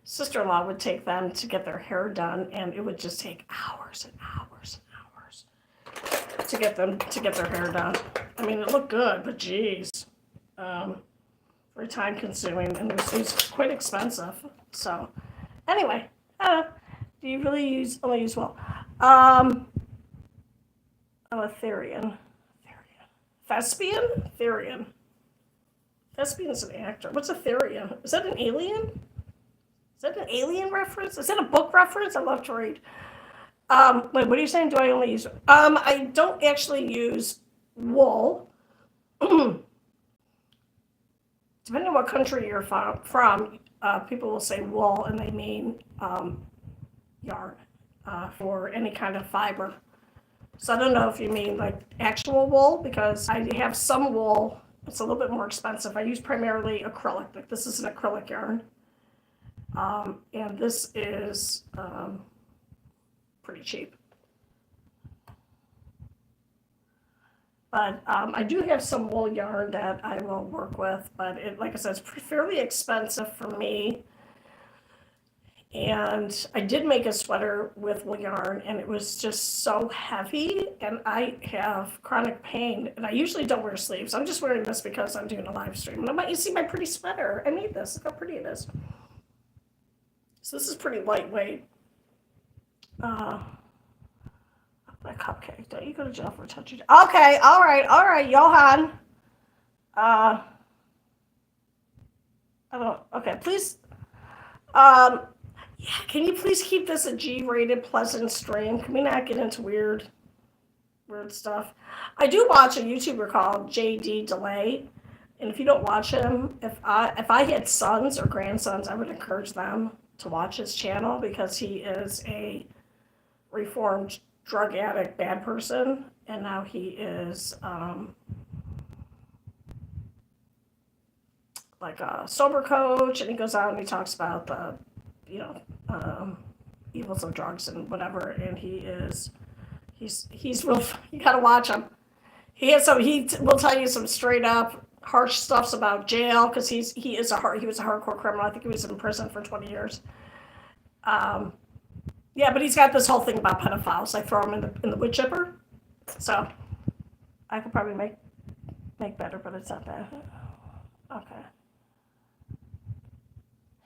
[SPEAKER 1] sister-in-law would take them to get their hair done, and it would just take hours and hours and hours to get their hair done. I mean, it looked good, but geez. very time consuming, and it was quite expensive. So anyway, do you really use, only use Wool? Therian. Thespian? Therian. Thespian's an actor. What's a Therian? Is that an alien? Is that an alien reference? Is that a book reference? I love to read. Wait, what are you saying? Do I only use? I don't actually use wool. Depending on what country you're from, people will say wool and they mean yarn for any kind of fiber. So I don't know if you mean like actual wool, because I have some wool. It's a little bit more expensive. I use primarily acrylic. Like this is an acrylic yarn. And this is pretty cheap. But I do have some wool yarn that I will work with, but it, like I said, it's fairly expensive for me. And I did make a sweater with wool yarn, and it was just so heavy, and I have chronic pain, and I usually don't wear sleeves. I'm just wearing this because I'm doing a live stream. And I want you to see my pretty sweater. I made this. Look how pretty it is. So this is pretty lightweight. A cupcake. Don't you go to jail for touching it. Okay, all right, Johan. I don't, okay, please. Yeah, can you please keep this a G-rated pleasant stream? Can we not get into weird stuff? I do watch a YouTuber called JD Delay, and if you don't watch him, if I had sons or grandsons, I would encourage them to watch his channel, because he is a reformed drug addict, bad person, and now he is like a sober coach, and he goes out and he talks about the evils of drugs and whatever, and he's real. You gotta watch him. He will tell you some straight up harsh stuffs about jail, because he was a hardcore criminal. I think he was in prison for 20 years. Yeah, but he's got this whole thing about pedophiles. I throw him in the wood chipper, so I could probably make better, but it's not that.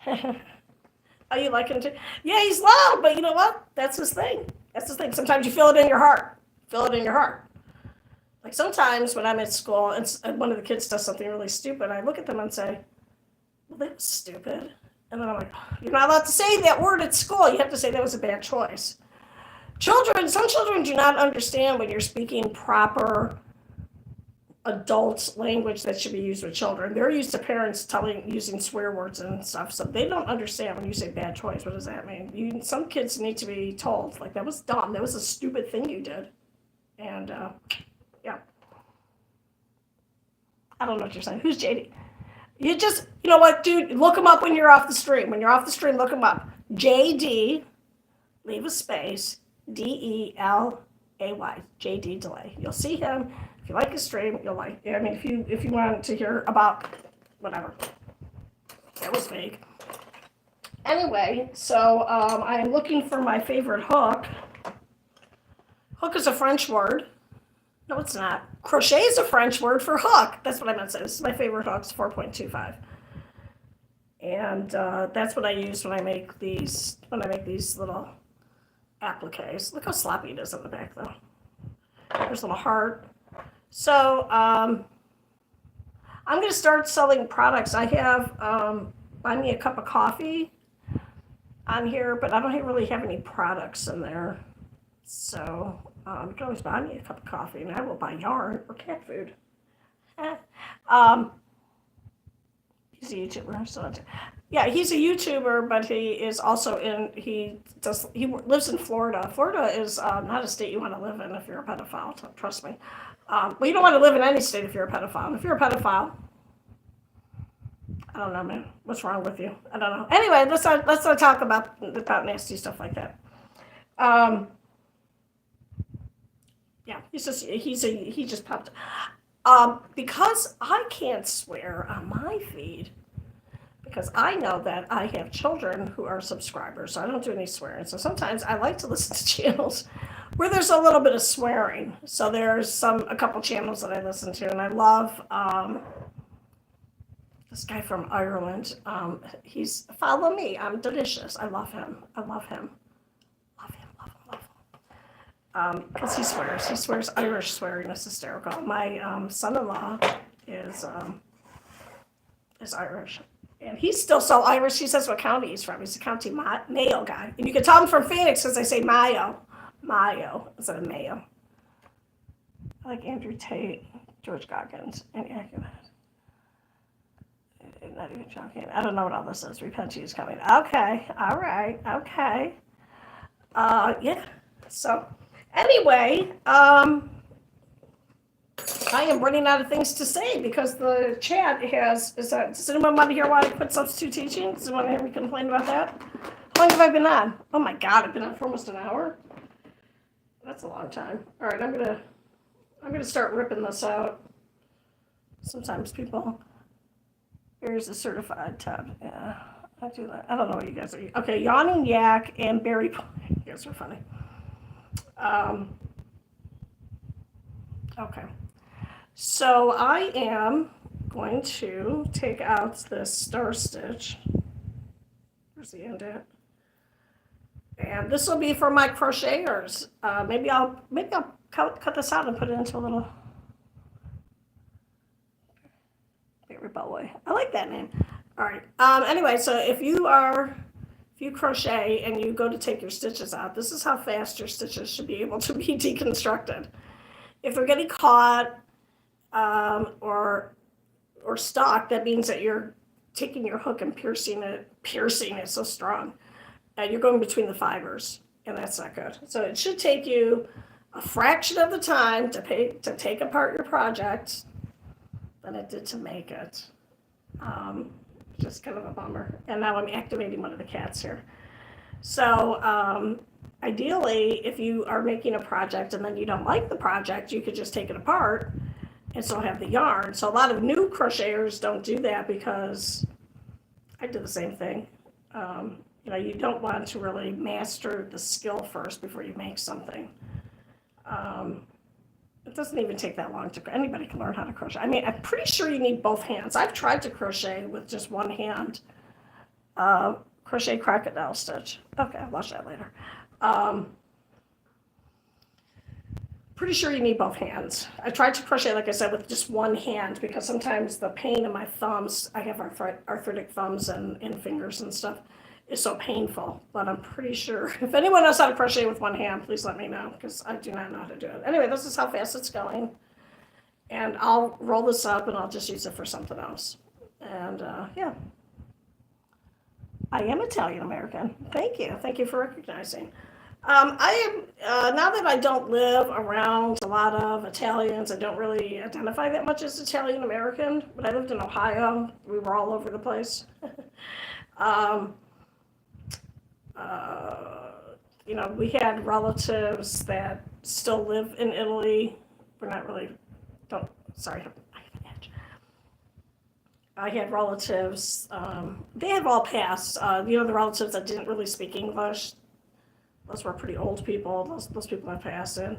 [SPEAKER 1] Okay. Oh, you like him too? Yeah, he's loud, but you know what? That's his thing. Sometimes you feel it in your heart. Like sometimes when I'm at school and one of the kids does something really stupid, I look at them and say, well, that was stupid. And then I'm like, you're not allowed to say that word at school. You have to say that was a bad choice. Some children do not understand when you're speaking proper adult language that should be used with children. They're used to parents using swear words and stuff, so they don't understand when you say bad choice. What does that mean? Some kids need to be told, like, that was dumb. That was a stupid thing you did. And, yeah. I don't know what you're saying. Who's JD? You know what, dude? Look him up when you're off the stream. Look him up. JD, leave a space, Delay. JD Delay. You'll see him. If you like his stream, you'll like it. I mean, if you want to hear about whatever. That was vague. Anyway, so I am looking for my favorite hook. Hook is a French word. No, it's not. Crochet is a French word for hook. That's what I meant to say. This is my favorite hook. It's 4.25. And that's what I use when I make these little appliques. Look how sloppy it is on the back, though. There's a little heart. So I'm going to start selling products. I have Buy Me a Cup of Coffee on here, but I don't really have any products in there. So you can always buy me a cup of coffee, and I will buy yarn or cat food. He's a YouTuber. So yeah, he's a YouTuber, but he is also he lives in Florida. Florida is not a state you want to live in if you're a pedophile. Trust me. Well, you don't want to live in any state if you're a pedophile. If you're a pedophile, I don't know, man. What's wrong with you? I don't know. Anyway, let's not talk about nasty stuff like that. Yeah, he just popped. Because I can't swear on my feed, because I know that I have children who are subscribers, so I don't do any swearing. So sometimes I like to listen to channels where there's a little bit of swearing. So there's a couple channels that I listen to, and I love this guy from Ireland. He's follow me. I'm delicious. I love him. I love him. Love him. Love him. Love him. Because he swears. He swears Irish swearing is hysterical. My son-in-law is Irish. And he's still so Irish. He says what county he's from. He's a County Mayo guy. And you can tell him from Phoenix because they say Mayo. Mayo instead of Mayo. I like Andrew Tate, George Goggins, and Accurate. Not even joking. I don't know what all this is. Repent is coming. Okay. All right. Okay. Yeah. So, anyway, I am running out of things to say because the chat does anyone want to hear why I quit substitute teaching? Does anyone hear me complain about that? How long have I been on? Oh my God, I've been on for almost an hour. That's a long time. All right, I'm gonna start ripping this out. Sometimes people, here's a certified tab. Yeah, I do that. I don't know what you guys are. Okay, Yawning Yak and Barry. You guys are funny. Okay. So I am going to take out this star stitch. Where's the end at? And this will be for my crocheters. Maybe I'll cut this out and put it into a little Berry Boy. I like that name. All right. Anyway, so if you crochet and you go to take your stitches out, this is how fast your stitches should be able to be deconstructed. If they're getting caught or stuck, that means that you're taking your hook and piercing it so strong, and you're going between the fibers, and that's not good. So it should take you a fraction of the time to take apart your project than it did to make it. Just kind of a bummer. And now I'm activating one of the cats here. So ideally, if you are making a project and then you don't like the project, you could just take it apart and still have the yarn. So a lot of new crocheters don't do that because I did the same thing. You don't want to really master the skill first before you make something. It doesn't even take that long anybody can learn how to crochet. I mean, I'm pretty sure you need both hands. I've tried to crochet with just one hand. Crochet crocodile stitch. Okay, I'll watch that later. Pretty sure you need both hands. I tried to crochet, like I said, with just one hand because sometimes the pain in my thumbs, I have arthritic thumbs and fingers and stuff, is so painful. But I'm pretty sure, if anyone knows how to crochet with one hand, please let me know because I do not know how to do it. Anyway, this is how fast it's going. And I'll roll this up and I'll just use it for something else. And yeah. I am Italian American. Thank you. Thank you for recognizing. I am, now that I don't live around a lot of Italians, I don't really identify that much as Italian American. When I lived in Ohio, we were all over the place. We had relatives that still live in Italy. We're not really, sorry, I have an edge. I had relatives, they have all passed. The relatives that didn't really speak English, those were pretty old people. Those people have passed in.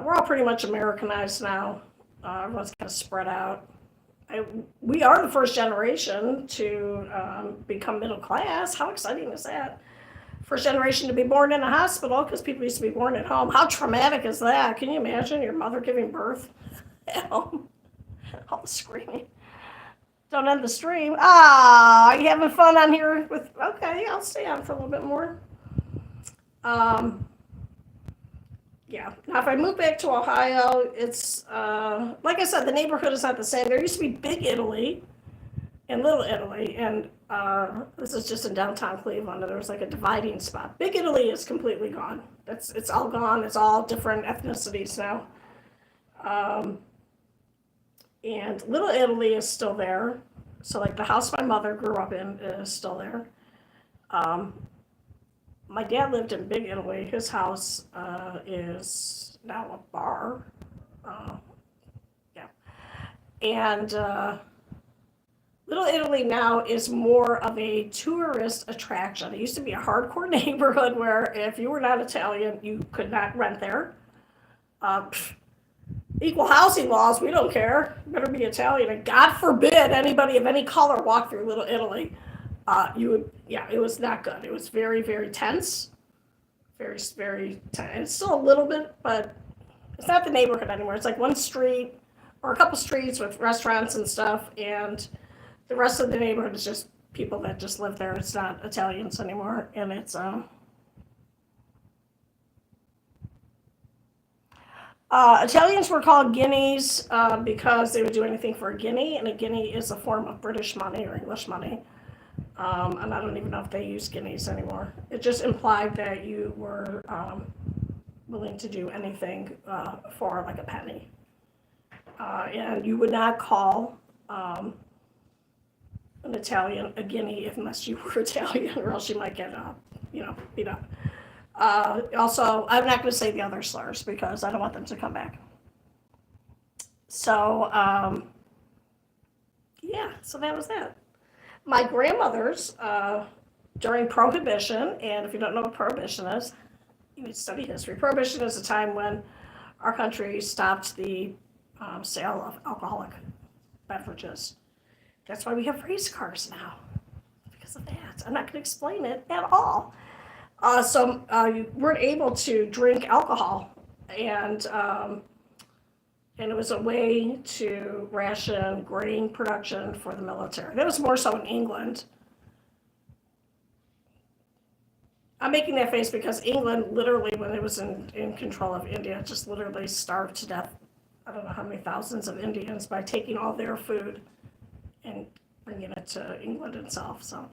[SPEAKER 1] We're all pretty much Americanized now. Everyone's kind of spread out. We are the first generation to become middle class. How exciting is that? First generation to be born in a hospital because people used to be born at home. How traumatic is that? Can you imagine your mother giving birth at home? All the screaming. Don't end the stream. Are you having fun on here? Okay, I'll stay on for a little bit more. Yeah. Now, if I move back to Ohio, it's, like I said, the neighborhood is not the same. There used to be Big Italy and Little Italy, and this is just in downtown Cleveland, and there was like a dividing spot. Big Italy is completely gone. It's all gone. It's all different ethnicities now. And Little Italy is still there. So, like, the house my mother grew up in is still there. My dad lived in Big Italy. His house is now a bar. Yeah. And Little Italy now is more of a tourist attraction. It used to be a hardcore neighborhood where if you were not Italian, you could not rent there. Equal housing laws, we don't care. You better be Italian. And God forbid anybody of any color walk through Little Italy. You would, yeah, it was not good. It was very, very tense. Very, very tense. It's still a little bit, but it's not the neighborhood anymore. It's like one street or a couple streets with restaurants and stuff, and the rest of the neighborhood is just people that just live there. It's not Italians anymore, and it's Italians were called guineas because they would do anything for a guinea, and a guinea is a form of British money or English money. And I don't even know if they use guineas anymore. It just implied that you were willing to do anything for like a penny. And you would not call an Italian a guinea unless you were Italian, or else you might get, beat up. Also, I'm not going to say the other slurs because I don't want them to come back. So, yeah, so that was that. My grandmother's, during Prohibition, and if you don't know what Prohibition is, you need to study history. Prohibition is a time when our country stopped the sale of alcoholic beverages. That's why we have race cars now, because of that. I'm not going to explain it at all. So you weren't able to drink alcohol, and it was a way to ration grain production for the military. That was more so in England. I'm making that face because England literally, when it was in control of India, just literally starved to death. I don't know how many thousands of Indians by taking all their food and bringing it to England itself. So,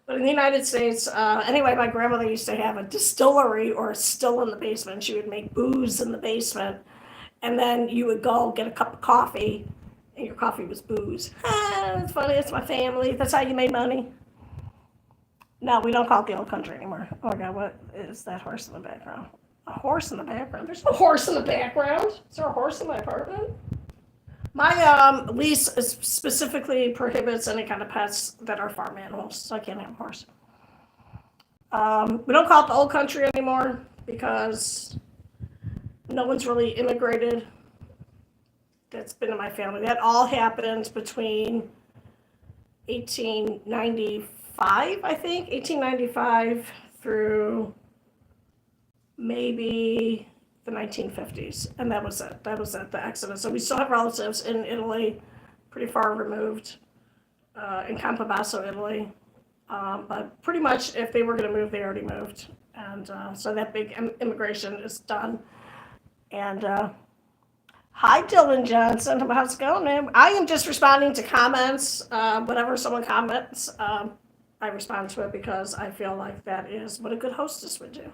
[SPEAKER 1] but in the United States, anyway, my grandmother used to have a distillery or a still in the basement. She would make booze in the basement, and then you would go get a cup of coffee, and your coffee was booze. It's funny. It's my family. That's how you made money. No, we don't call it the old country anymore. Oh my God, what is that horse in the background? A horse in the background? There's no horse in the background. Is there a horse in my apartment? My lease specifically prohibits any kind of pets that are farm animals, so I can't have a horse. We don't call it the old country anymore because no one's really immigrated that's been in my family. That all happened between 1895, I think, 1895 through maybe the 1950s, and that was it. That was it, the exodus. So we still have relatives in Italy, pretty far removed, in Campobasso, Italy. But pretty much if they were going to move, they already moved. And so that big immigration is done. And hi, Dylan Johnson. How's it going, man? I am just responding to comments. Whenever someone comments, I respond to it because I feel like that is what a good hostess would do.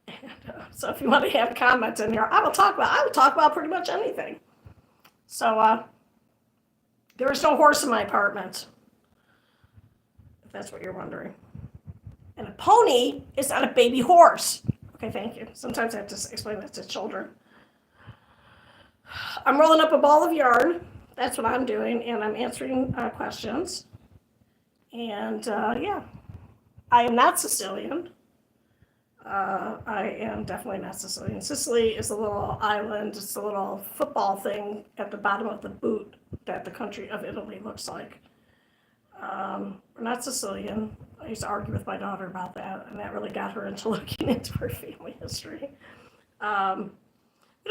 [SPEAKER 1] And, so if you want to have comments in here, I will talk about pretty much anything. So there is no horse in my apartment, if that's what you're wondering. And a pony is not a baby horse. Okay, thank you. Sometimes I have to explain that to children. I'm rolling up a ball of yarn. That's what I'm doing, and I'm answering questions. And yeah, I am not Sicilian. I am definitely not Sicilian. Sicily is a little island. It's a little football thing at the bottom of the boot that the country of Italy looks like. We're not Sicilian. I used to argue with my daughter about that, and that really got her into looking into her family history. We don't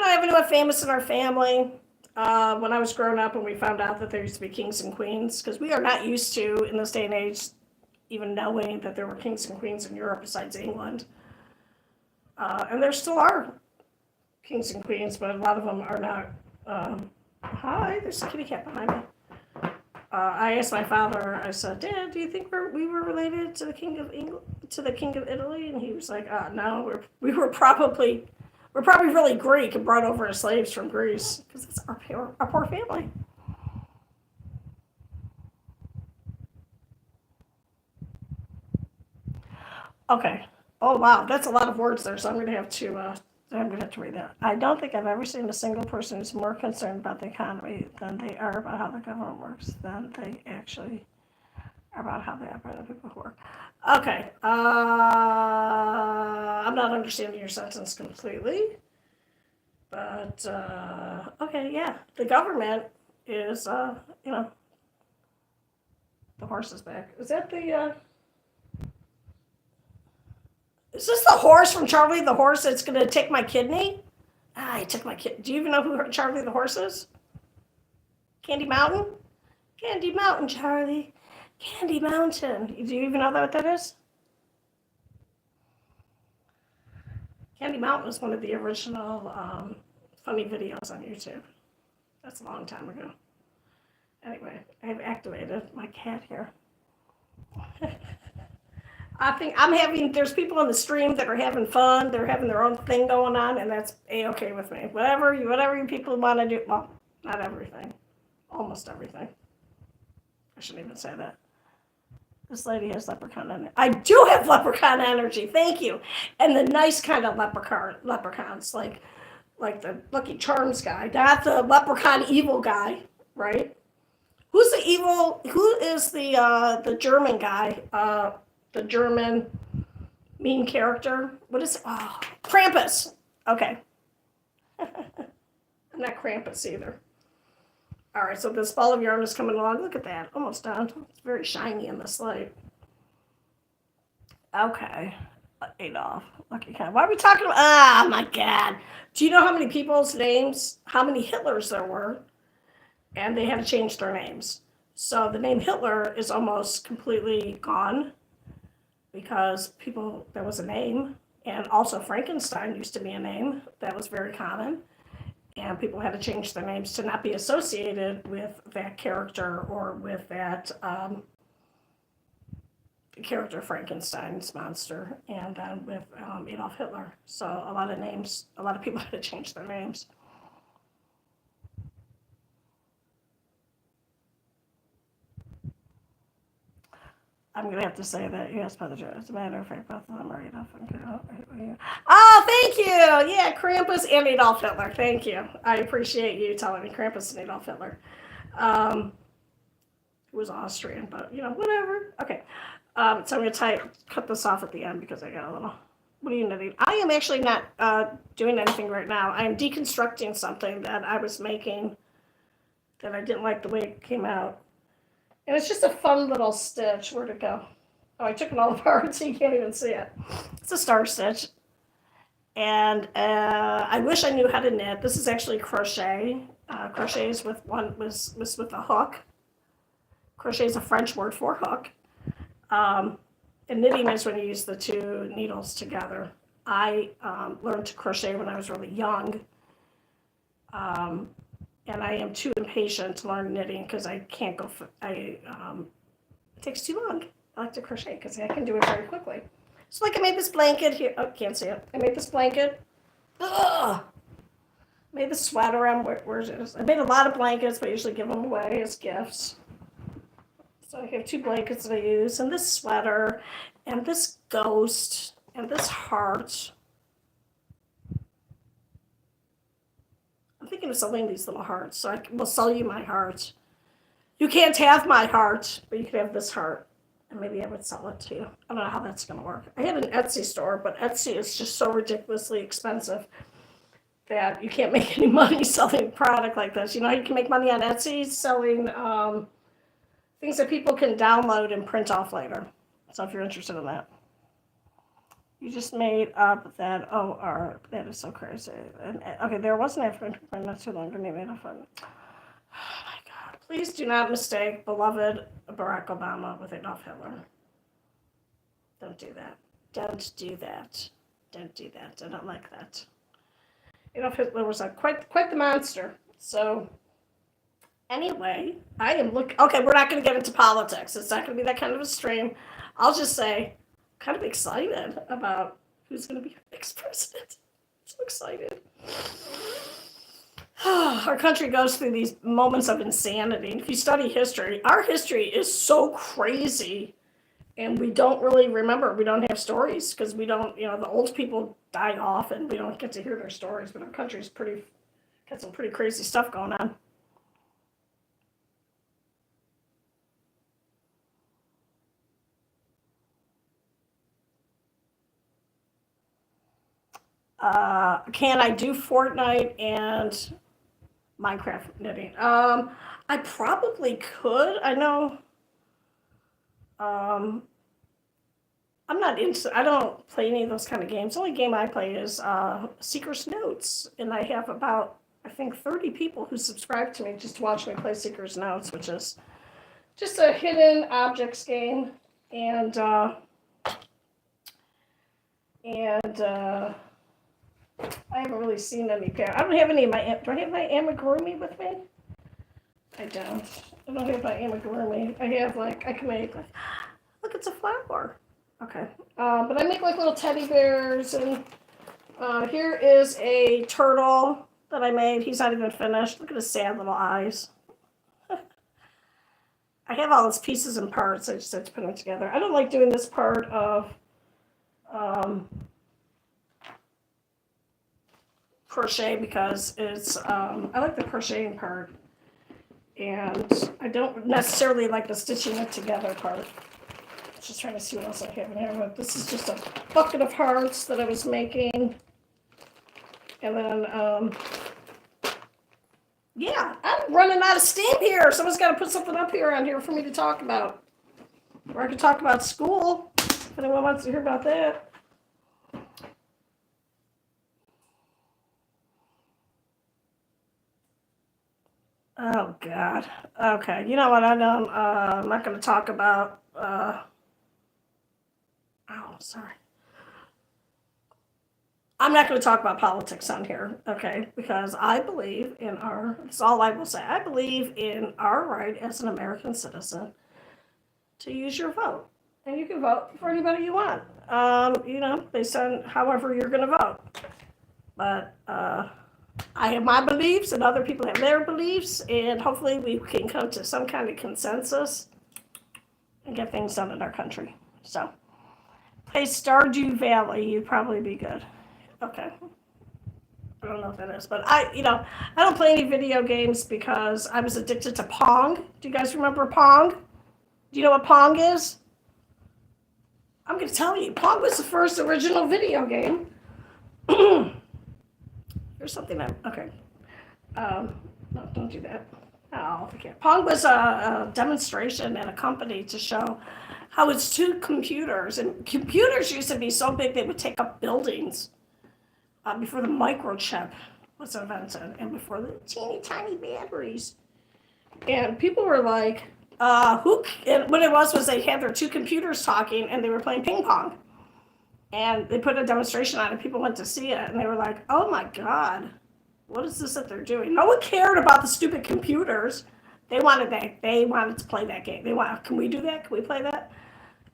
[SPEAKER 1] have anyone famous in our family. When I was growing up and we found out that there used to be kings and queens, because we are not used to, in this day and age, even knowing that there were kings and queens in Europe besides England. And there still are kings and queens, but a lot of them are not. Hi, there's a kitty cat behind me. I asked my father, I said, Dad, do you think we were related to the king of England, to the king of Italy? And he was like, no, we're probably really Greek and brought over as slaves from Greece, because it's our poor family. Okay. Oh wow, that's a lot of words there. So I'm gonna have to read that. I don't think I've ever seen a single person who's more concerned about the economy than they are about how the government works than they actually are about how they operate the people who work. Okay. I'm not understanding your sentence completely, But, okay, yeah. The government is, you know, the horse is back. Is that the, is this the horse from Charlie the Horse that's going to take my kidney? Ah, he took my kid. Do you even know who Charlie the Horse is? Candy Mountain? Candy Mountain, Charlie. Candy Mountain. Do you even know what that is? Candy Mountain was one of the original funny videos on YouTube. That's a long time ago. Anyway, I've activated my cat here. I think there's people on the stream that are having fun. They're having their own thing going on, and that's A-okay with me. Whatever you people want to do. Well, not everything. Almost everything. I shouldn't even say that. This lady has leprechaun energy. I do have leprechaun energy. Thank you. And the nice kind of leprechauns, like the Lucky Charms guy, not the leprechaun evil guy, right? Who's the evil? Who is the German guy? The German mean character. What is it? Oh, Krampus. Okay. I'm not Krampus either. All right, so this ball of yarn is coming along. Look at that, almost done. It's very shiny in this light. Okay, Adolf. Lucky kind. Why are we talking about? Ah, my God. Do you know how many people's names, how many Hitlers there were? And they had to change their names. So the name Hitler is almost completely gone because there was a name. And also Frankenstein used to be a name that was very common. And people had to change their names to not be associated with that character or with that character Frankenstein's monster, and then with Adolf Hitler. So a lot of people had to change their names. I'm going to have to say that, yes, Mother Joe. As a matter of fact, both of them are Adolf Hitler. Oh, thank you. Yeah, Krampus and Adolf Hitler. Thank you. I appreciate you telling me Krampus and Adolf Hitler. It was Austrian, but, whatever. Okay. So I'm going to cut this off at the end because I got a little... What are you knitting? I am actually not doing anything right now. I am deconstructing something that I was making that I didn't like the way it came out. And it's just a fun little stitch. Where'd it go? Oh, I took it all apart so you can't even see it. It's a star stitch. And I wish I knew how to knit. This is actually crochet. Crochet is with a hook. Crochet is a French word for hook. And knitting is when you use the two needles together. I learned to crochet when I was really young. And I am too impatient to learn knitting because I can't go. It takes too long. I like to crochet because I can do it very quickly. So like I made this blanket here. Oh, can't see it. I made this blanket. Ugh. Made the sweater. Where is it? I made a lot of blankets, but I usually give them away as gifts. So I have 2 blankets that I use, and this sweater, and this ghost, and this heart. I'm thinking of selling these little hearts, so I will sell you my heart. You can't have my heart, but you can have this heart, and maybe I would sell it to you. I don't know how that's going to work. I had an Etsy store, but Etsy is just so ridiculously expensive that you can't make any money selling a product like this. You can make money on Etsy selling things that people can download and print off later. So if you're interested in that. You just made up that OR. That is so crazy. And, okay, there was an African print not too long ago named Adolf Hitler. Oh my God. Please do not mistake beloved Barack Obama with Adolf Hitler. Don't do that. Don't do that. Don't do that. I don't like that. Adolf Hitler was quite the monster. So anyway, I am okay, we're not going to get into politics. It's not going to be that kind of a stream. I'll just say, kind of excited about who's going to be the next president. So excited. Our country goes through these moments of insanity. If you study history, our history is so crazy, and we don't really remember. We don't have stories because we don't, the old people die off, and we don't get to hear their stories. But our country's got some pretty crazy stuff going on. Can I do Fortnite and Minecraft knitting? I probably could. I know. I don't play any of those kind of games. The only game I play is Seeker's Notes, and I have about, I think, 30 people who subscribe to me just to watch me play Seeker's Notes, which is just a hidden objects game, and I haven't really seen any. I don't have any of my. Do I have my amigurumi with me? I don't. I don't have my amigurumi. I have I can make look, it's a flower. Okay. But I make little teddy bears, and here is a turtle that I made. He's not even finished. Look at his sad little eyes. I have all his pieces and parts. I just had to put them together. I don't like doing this part of crochet because it's I like the crocheting part, and I don't necessarily like the stitching it together part. Just trying to see what else I have in here. But this is just a bucket of hearts that I was making, and then yeah, I'm running out of steam here. Someone's got to put something up here on here for me to talk about, or I could talk about school if anyone wants to hear about that. Oh God. Okay. You know what? I'm not going to talk about. Oh, sorry. I'm not going to talk about politics on here, okay? Because I believe in that's all I will say. I believe in our right as an American citizen to use your vote. And you can vote for anybody you want, based on however you're going to vote. But I have my beliefs, and other people have their beliefs, and hopefully we can come to some kind of consensus and get things done in our country. So, play Stardew Valley. You'd probably be good. Okay. I don't know if that is, but I don't play any video games because I was addicted to Pong. Do you guys remember Pong? Do you know what Pong is? I'm going to tell you. Pong was the first original video game. Here's something okay. No, don't do that. Oh, I can't. Pong was a demonstration at a company to show how it's two computers, and computers used to be so big they would take up buildings before the microchip was invented and before the teeny tiny batteries. And people were like, and what it was they had their two computers talking and they were playing ping pong. And they put a demonstration on it. People went to see it, and they were like, oh my God, what is this that they're doing? No one cared about the stupid computers. They wanted to play that game. Can we do that? Can we play that?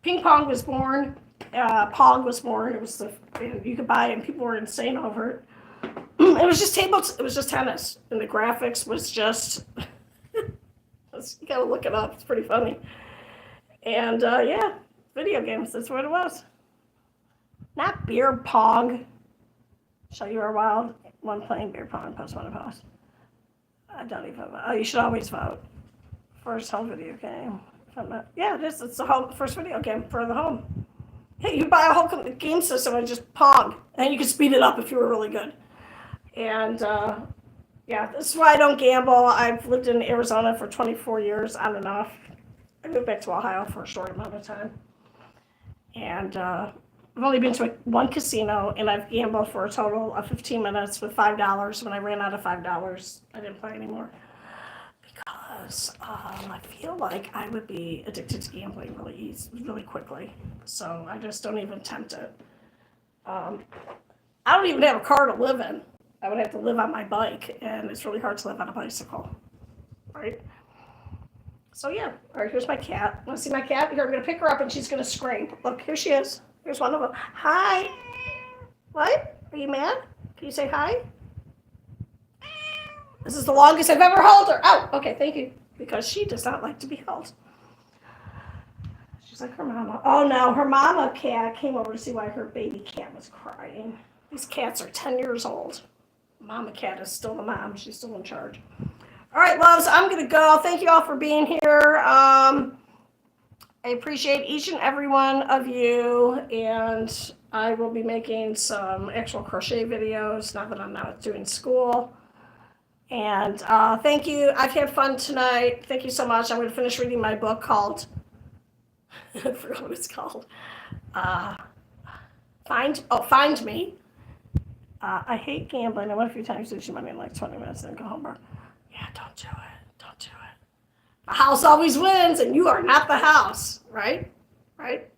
[SPEAKER 1] Ping pong was born. Pong was born. You could buy it, and people were insane over it. It was just it was just tennis, and the graphics was just. You gotta look it up. It's pretty funny. And yeah, video games. That's what it was. Not beer pong. Show you are wild. One playing beer pong. Post one to post. I don't even vote. Oh, you should always vote. First home video game. Yeah, it is. It's the first video game for the home. Hey, you buy a whole game system and just Pong, and you can speed it up if you were really good. And yeah, this is why I don't gamble. I've lived in Arizona for 24 years on and off. I moved back to Ohio for a short amount of time. And I've only been to one casino, and I've gambled for a total of 15 minutes with $5. When I ran out of $5, I didn't play anymore. Because I feel like I would be addicted to gambling really quickly. So I just don't even attempt it. I don't even have a car to live in. I would have to live on my bike, and it's really hard to live on a bicycle, right? So yeah, all right, here's my cat. Want to see my cat? Here, I'm going to pick her up, and she's going to scream. Look, here she is. Here's one of them. Hi. What? Are you mad? Can you say hi? This is the longest I've ever held her. Oh, okay, thank you. Because she does not like to be held. She's like her mama. Oh no, her mama cat came over to see why her baby cat was crying. These cats are 10 years old. Mama cat is still the mom. She's still in charge. All right, loves, I'm going to go. Thank you all for being here. I appreciate each and every one of you. And I will be making some actual crochet videos now that I'm not doing school. And thank you. I've had fun tonight. Thank you so much. I'm going to finish reading my book called, I forgot what it's called. Find Me. I hate gambling. I went a few times, lose your money in like 20 minutes, and then go home. Yeah, don't do it. Don't do it. The house always wins, and you are not the house, right? Right?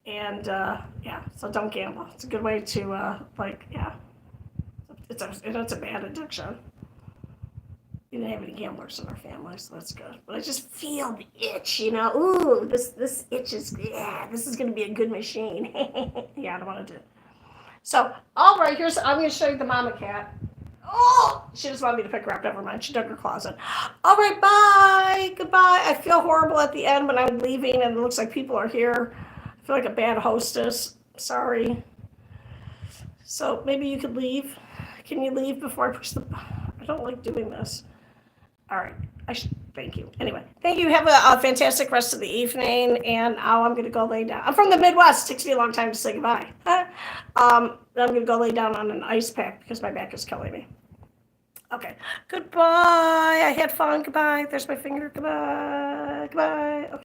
[SPEAKER 1] And yeah, so don't gamble. It's a good way to it's a bad addiction. We didn't have any gamblers in our family, so that's good. But I just feel the itch, Ooh, this itch is, yeah, this is going to be a good machine. Yeah, I don't want to do it. So, all right, I'm going to show you the mama cat. Oh, she just wanted me to pick her up. Never mind. She dug her claws in. All right, bye. Goodbye. I feel horrible at the end when I'm leaving and it looks like people are here. I feel like a bad hostess. Sorry. So maybe you could leave. Can you leave before I push the... I don't like doing this. All right. Thank you. Anyway, thank you. Have a fantastic rest of the evening. And now I'm going to go lay down. I'm from the Midwest. It takes me a long time to say goodbye. I'm going to go lay down on an ice pack because my back is killing me. Okay. Goodbye. I had fun. Goodbye. There's my finger. Goodbye. Goodbye. Okay.